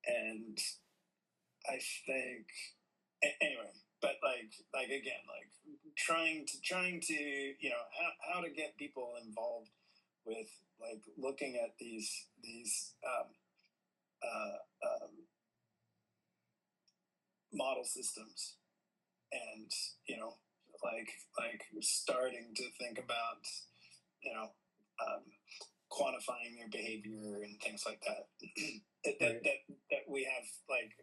And I think anyway, but like again, like trying to you know how to get people involved with like looking at these model systems, and you know like starting to think about, you know, quantifying their behavior and things like that. that we have like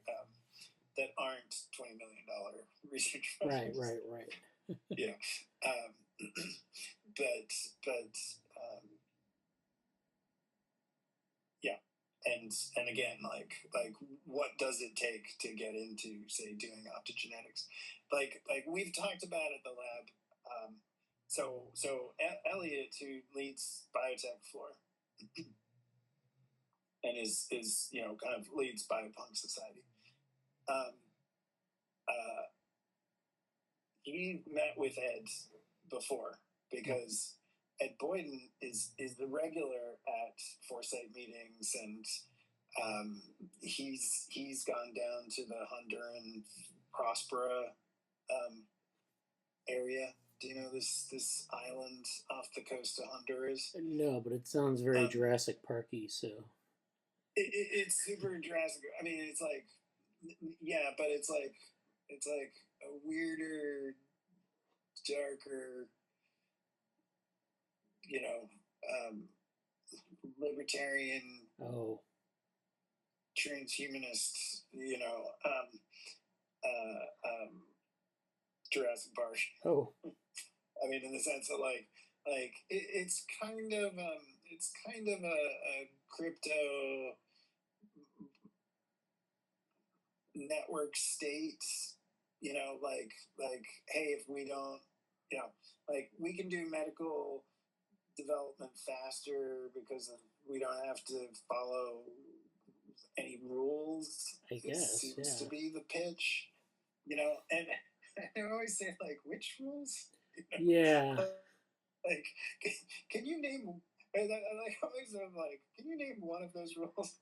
that aren't $20 million research projects.
Right.
Yeah. yeah, and again, like what does it take to get into, say, doing optogenetics? Like we've talked about at the lab. So Elliot, who leads biotech floor, and is kind of leads biopunk society. He met with Ed before because Ed Boyden is the regular at Foresight meetings, and he's gone down to the Honduran Prospera area. Do you know this island off the coast of Honduras?
No, but it sounds very Jurassic Parky. So
it's super Jurassic. I mean, it's like, yeah, but it's like a weirder, darker, libertarian, transhumanist, Jurassic Park.
Oh,
I mean, in the sense of it's kind of a crypto network state. Hey, if we don't, we can do medical development faster because we don't have to follow any rules.
I guess
seems to be the pitch, and I always say, which rules?
Yeah.
Can you name? I always am can you name one of those rules?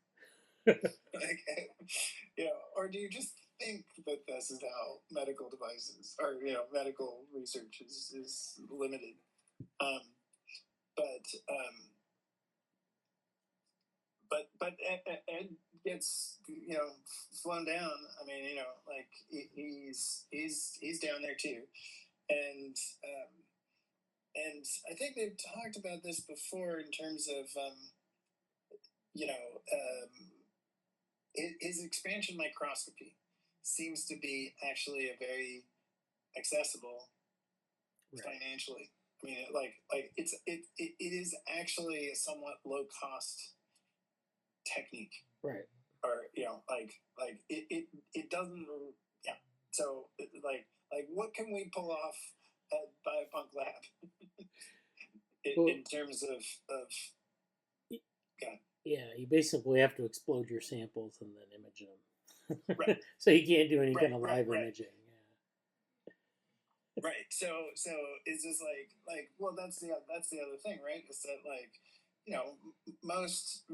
Or do you just think that this is how medical devices or medical research is limited? But Ed gets flown down. I mean, he's down there too, and I think they've talked about this before in terms of his expansion microscopy seems to be actually a very accessible financially. I mean, it is actually a somewhat low cost technique,
right?
Or it doesn't, yeah. So what can we pull off at Biopunk Lab in terms of
yeah, you basically have to explode your samples and then image them.
Right.
So you can't do any kind of live imaging.
Yeah. Right. So it's just well, that's the other thing, right? Is that most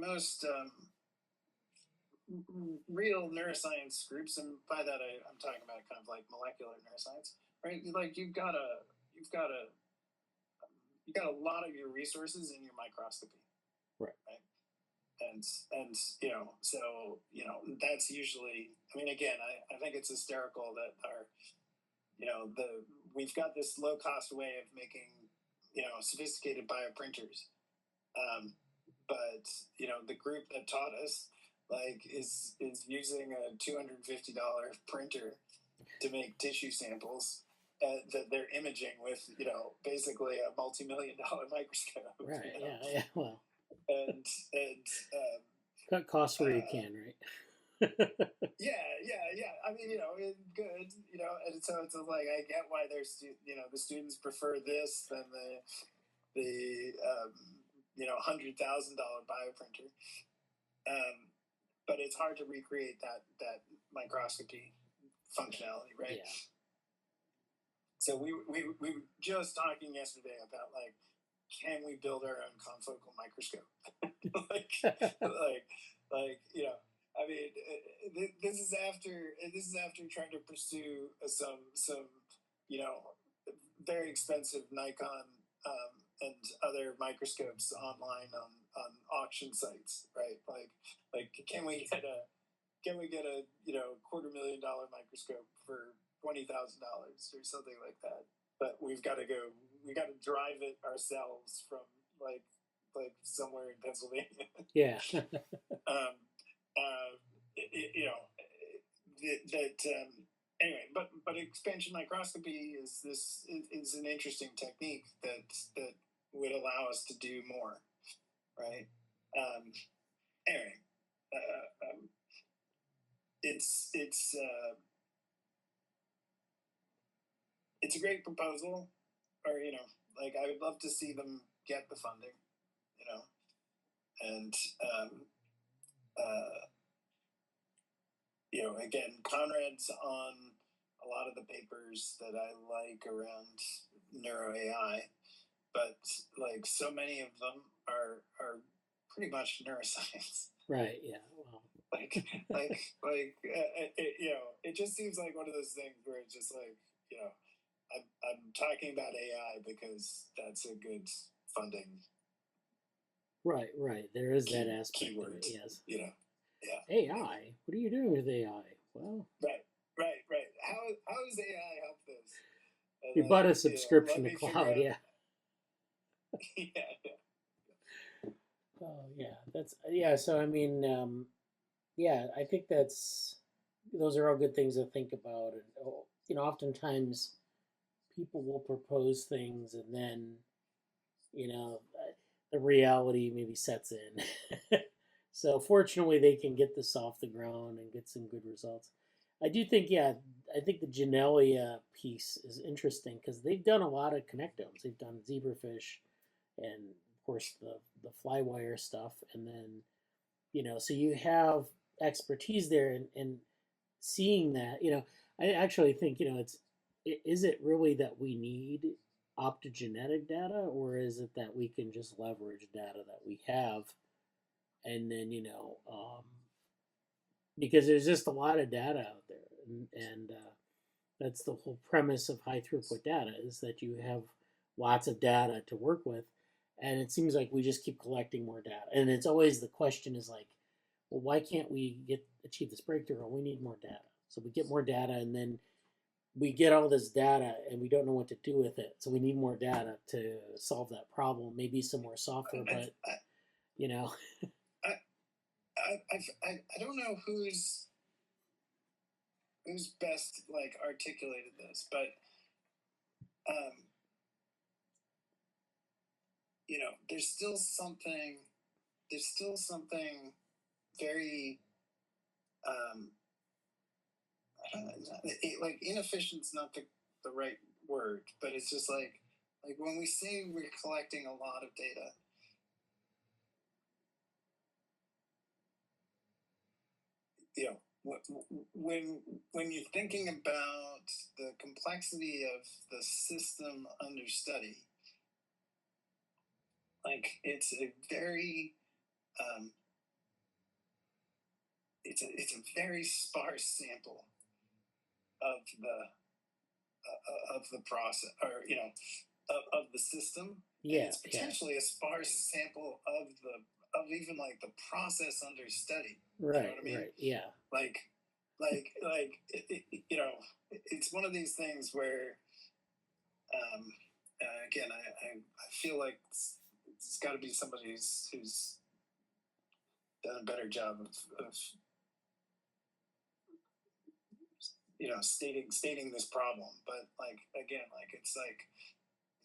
real neuroscience groups, and by that I'm talking about kind of molecular neuroscience, right? You've got a lot of your resources in your microscopy,
right?
And so that's usually, I mean, again, I think it's hysterical that we've got this low cost way of making sophisticated bioprinters, but the group that taught us is using a $250 printer to make tissue samples that they're imaging with basically a multi-million-dollar microscope.
Right. Yeah. Well.
And
cut costs where you can, right?
Yeah. I mean, good, and so it's I get why there's the students prefer this than the $100,000 bioprinter, but it's hard to recreate that microscopy functionality, right?
Yeah.
So we were just talking yesterday about can we build our own confocal microscope? I mean, this is after trying to pursue some very expensive Nikon and other microscopes online on auction sites, right? Can we get a $250,000 microscope for $20,000 or something like that? But we've got to drive it ourselves from somewhere in Pennsylvania.
Yeah.
Anyway, but expansion microscopy is an interesting technique that would allow us to do more, right? Anyway, it's a great proposal, or like I would love to see them get the funding, and again, Conrad's on a lot of the papers that I like around neuro AI, but like so many of them are pretty much neuroscience.
Right. Yeah. Well.
It just seems like one of those things where it's just like, I'm talking about AI because that's a good funding.
Right. There is that aspect
keyword,
of it, yes.
Yeah.
AI. What are you doing with AI? Well.
Right. How does AI help this? And
you bought a subscription to cloud, yeah.
Yeah.
Oh yeah, so I mean, I think those are all good things to think about. And oftentimes people will propose things and then the reality maybe sets in. So fortunately they can get this off the ground and get some good results. I do think, I think the Genelia piece is interesting because they've done a lot of connectomes. They've done zebrafish and of course the flywire stuff, and then so you have expertise there, and seeing that, I actually think is it really that we need optogenetic data, or is it that we can just leverage data that we have, and then because there's just a lot of data out there, and that's the whole premise of high throughput data, is that you have lots of data to work with, and it seems like we just keep collecting more data, and it's always the question is like, well, why can't we achieve this breakthrough? Well, we need more data. So we get more data, and then we get all this data, and we don't know what to do with it. So we need more data to solve that problem. Maybe some more software, but
I don't know who's best like articulated this, but there's still something very I don't know, like inefficient's not the right word, but it's just like when we say we're collecting a lot of data, when you're thinking about the complexity of the system under study, like it's a very it's a very sparse sample of the process, or of the system.
Yeah,
and it's potentially a sparse sample of even like the process under study.
Right,
you know what I mean?
Right, yeah.
It's one of these things where, again, I feel like it's got to be somebody who's done a better job of stating this problem. But again,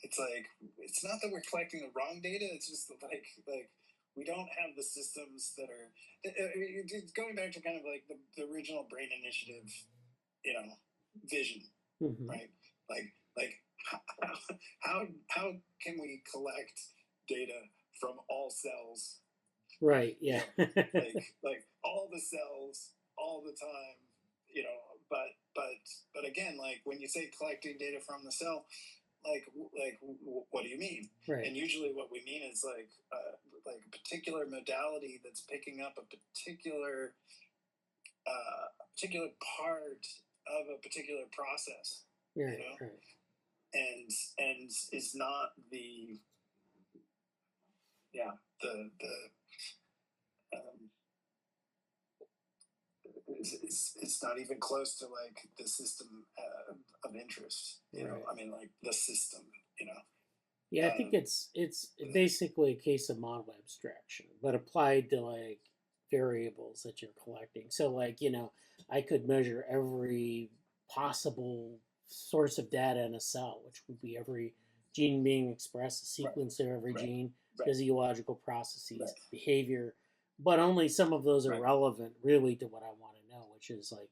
it's not that we're collecting the wrong data. It's just like we don't have the systems that are it's going back to kind of like the original Brain Initiative, vision,
Mm-hmm.
right? How can we collect data from all cells?
Right. Yeah.
like all the cells all the time, but again, like when you say collecting data from the cell, what do you mean?
Right.
And usually what we mean is like a particular modality that's picking up a particular part of a particular process.
Right. Right.
And is not the it's not even close to like the system of interest.
Right.
I mean, like the system.
Yeah, I think it's basically a case of model abstraction, but applied to like variables that you're collecting. So like, I could measure every possible source of data in a cell, which would be every gene being expressed, the sequence of every gene, physiological processes, behavior, but only some of those are relevant really to what I want to know, which is like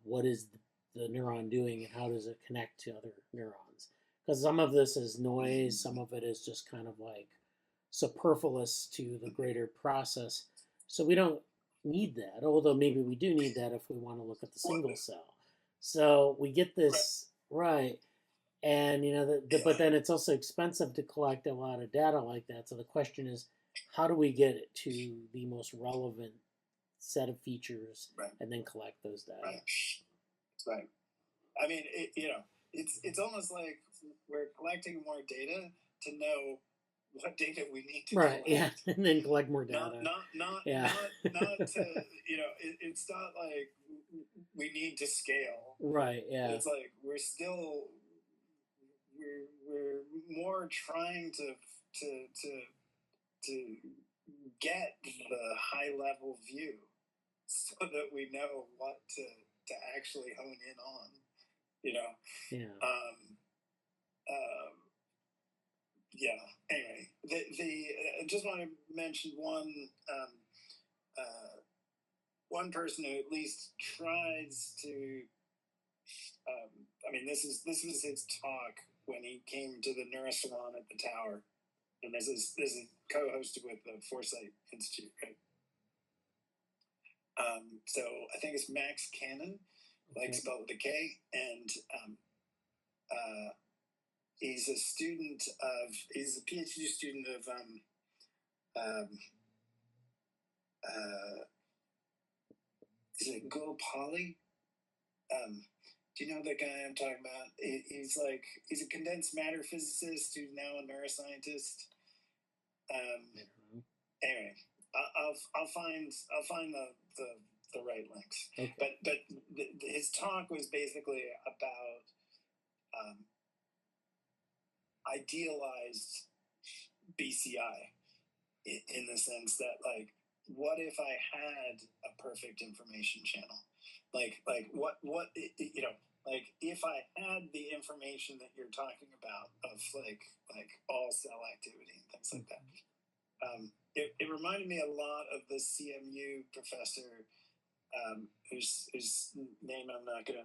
what is the neuron doing and how does it connect to other neurons? Because some of this is noise, some of it is just kind of like superfluous to the greater process. So we don't need that, although maybe we do need that if we want to look at the single cell. So we get this right. And but then it's also expensive to collect a lot of data like that. So the question is, how do we get it to the most relevant set of features and then collect those data?
Right. I mean, it's almost like we're collecting more data to know what data we need to collect.
Yeah, and then collect more data.
Not to, it's not like we need to scale.
Right, yeah.
It's like we're more trying to get the high level view so that we know what to actually hone in on,
Yeah.
Anyway, I just want to mention one person who at least tries to. This was his talk when he came to the NeuroSalon at the Tower, and this is co-hosted with the Foresight Institute, right? So I think it's Max Cannon, like spelled with a K, and he's a PhD student of is it Gopali? Do you know the guy I'm talking about? He's a condensed matter physicist who's now a neuroscientist. Anyway, I'll find the right links.
Okay.
But his talk was basically about idealized BCI in the sense that, like, what if I had a perfect information channel? Like what like if I had the information that you're talking about of like all cell activity and things like that. It reminded me a lot of the CMU professor whose name I'm not going to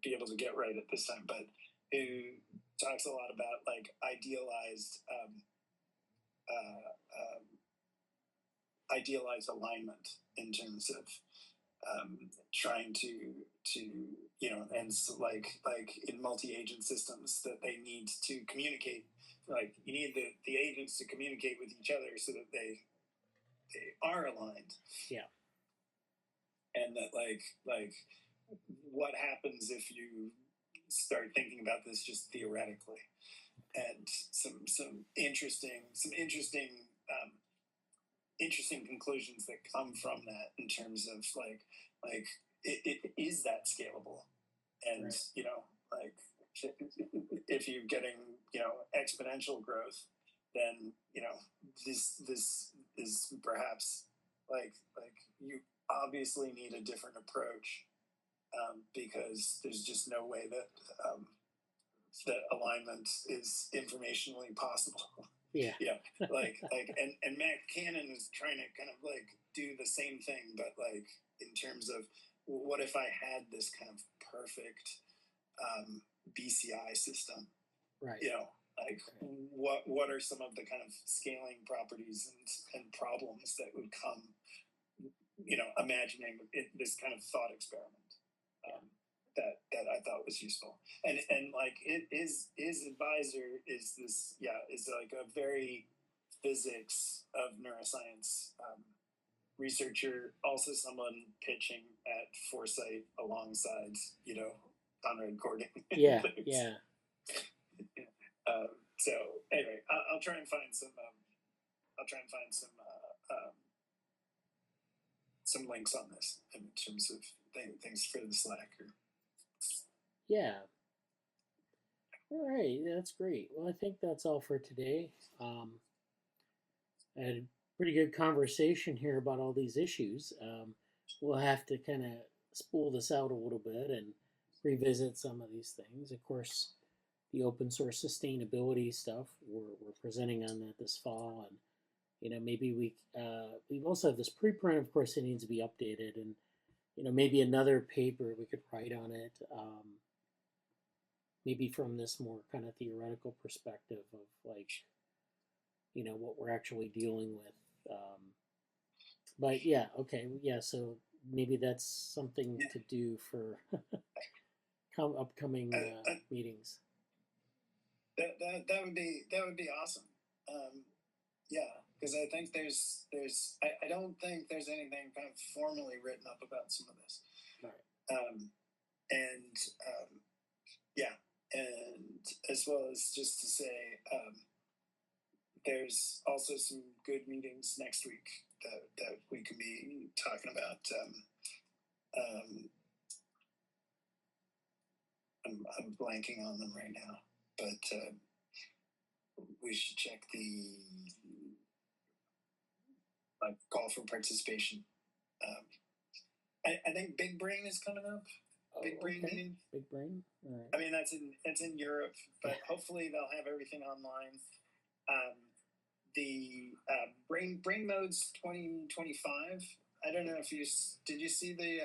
be able to get right at this time, but who talks a lot about like idealized alignment in terms of trying to and so like in multi-agent systems that they need to communicate, like you need the agents to communicate with each other so that they are aligned.
Yeah.
And that like what happens if you start thinking about this just theoretically, and some interesting conclusions that come from that in terms of like it is that scalable, and like if you're getting exponential growth, then this is perhaps like you obviously need a different approach, because there's just no way that that alignment is informationally possible.
Yeah.
And Matt Cannon is trying to kind of like do the same thing, but like in terms of what if I had this kind of perfect BCI system?
Right.
What are some of the kind of scaling properties and problems that would come, imagining this kind of thought experiment that I thought was useful. And like his advisor is like a very physics of neuroscience researcher, also someone pitching at Foresight alongside, Boyden and Kording.
Yeah.
So anyway, I'll try and find some. Some links on this in terms of things for the Slack.
Yeah. All right, that's great. Well, I think that's all for today. I had a pretty good conversation here about all these issues. We'll have to kind of spool this out a little bit and revisit some of these things. Of course, the open source sustainability stuff, we're presenting on that this fall, and maybe we also have this preprint. Of course, it needs to be updated, and maybe another paper we could write on it. Maybe from this more kind of theoretical perspective of like, what we're actually dealing with. But yeah, okay, yeah. So maybe that's something to do for upcoming meetings.
That would be awesome. Yeah, because I think I don't think there's anything kind of formally written up about some of this.
Right.
Yeah, and as well as just to say, there's also some good meetings next week that we can be talking about. I'm blanking on them right now, but we should check the call for participation. I think Big Brain is coming up. Big Brain meeting.
Big Brain. All right.
I mean, that's in Europe, but hopefully they'll have everything online. The Brain Modes 2025. I don't know if did you see the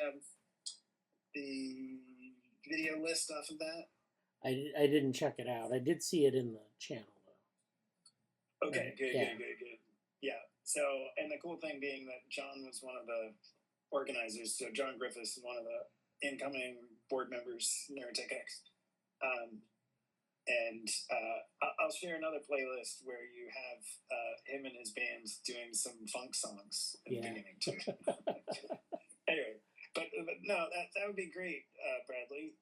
video list off of that?
I didn't check it out. I did see it in the channel though.
Okay, good. Yeah. So, and the cool thing being that John was one of the organizers. So John Griffiths is one of the incoming board members, NeuroTechX. And I'll share another playlist where you have him and his band doing some funk songs in the beginning too. Anyway, but no, that would be great, Bradley,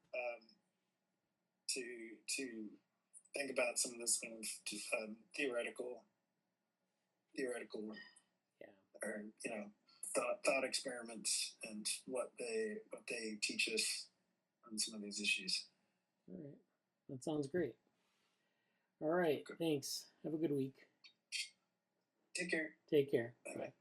to think about some of this kind of theoretical, or thought experiments and what they teach us on some of these issues.
All right. That sounds great. All right. Okay. Thanks. Have a good week.
Take care.
Take care.
Bye.
Bye.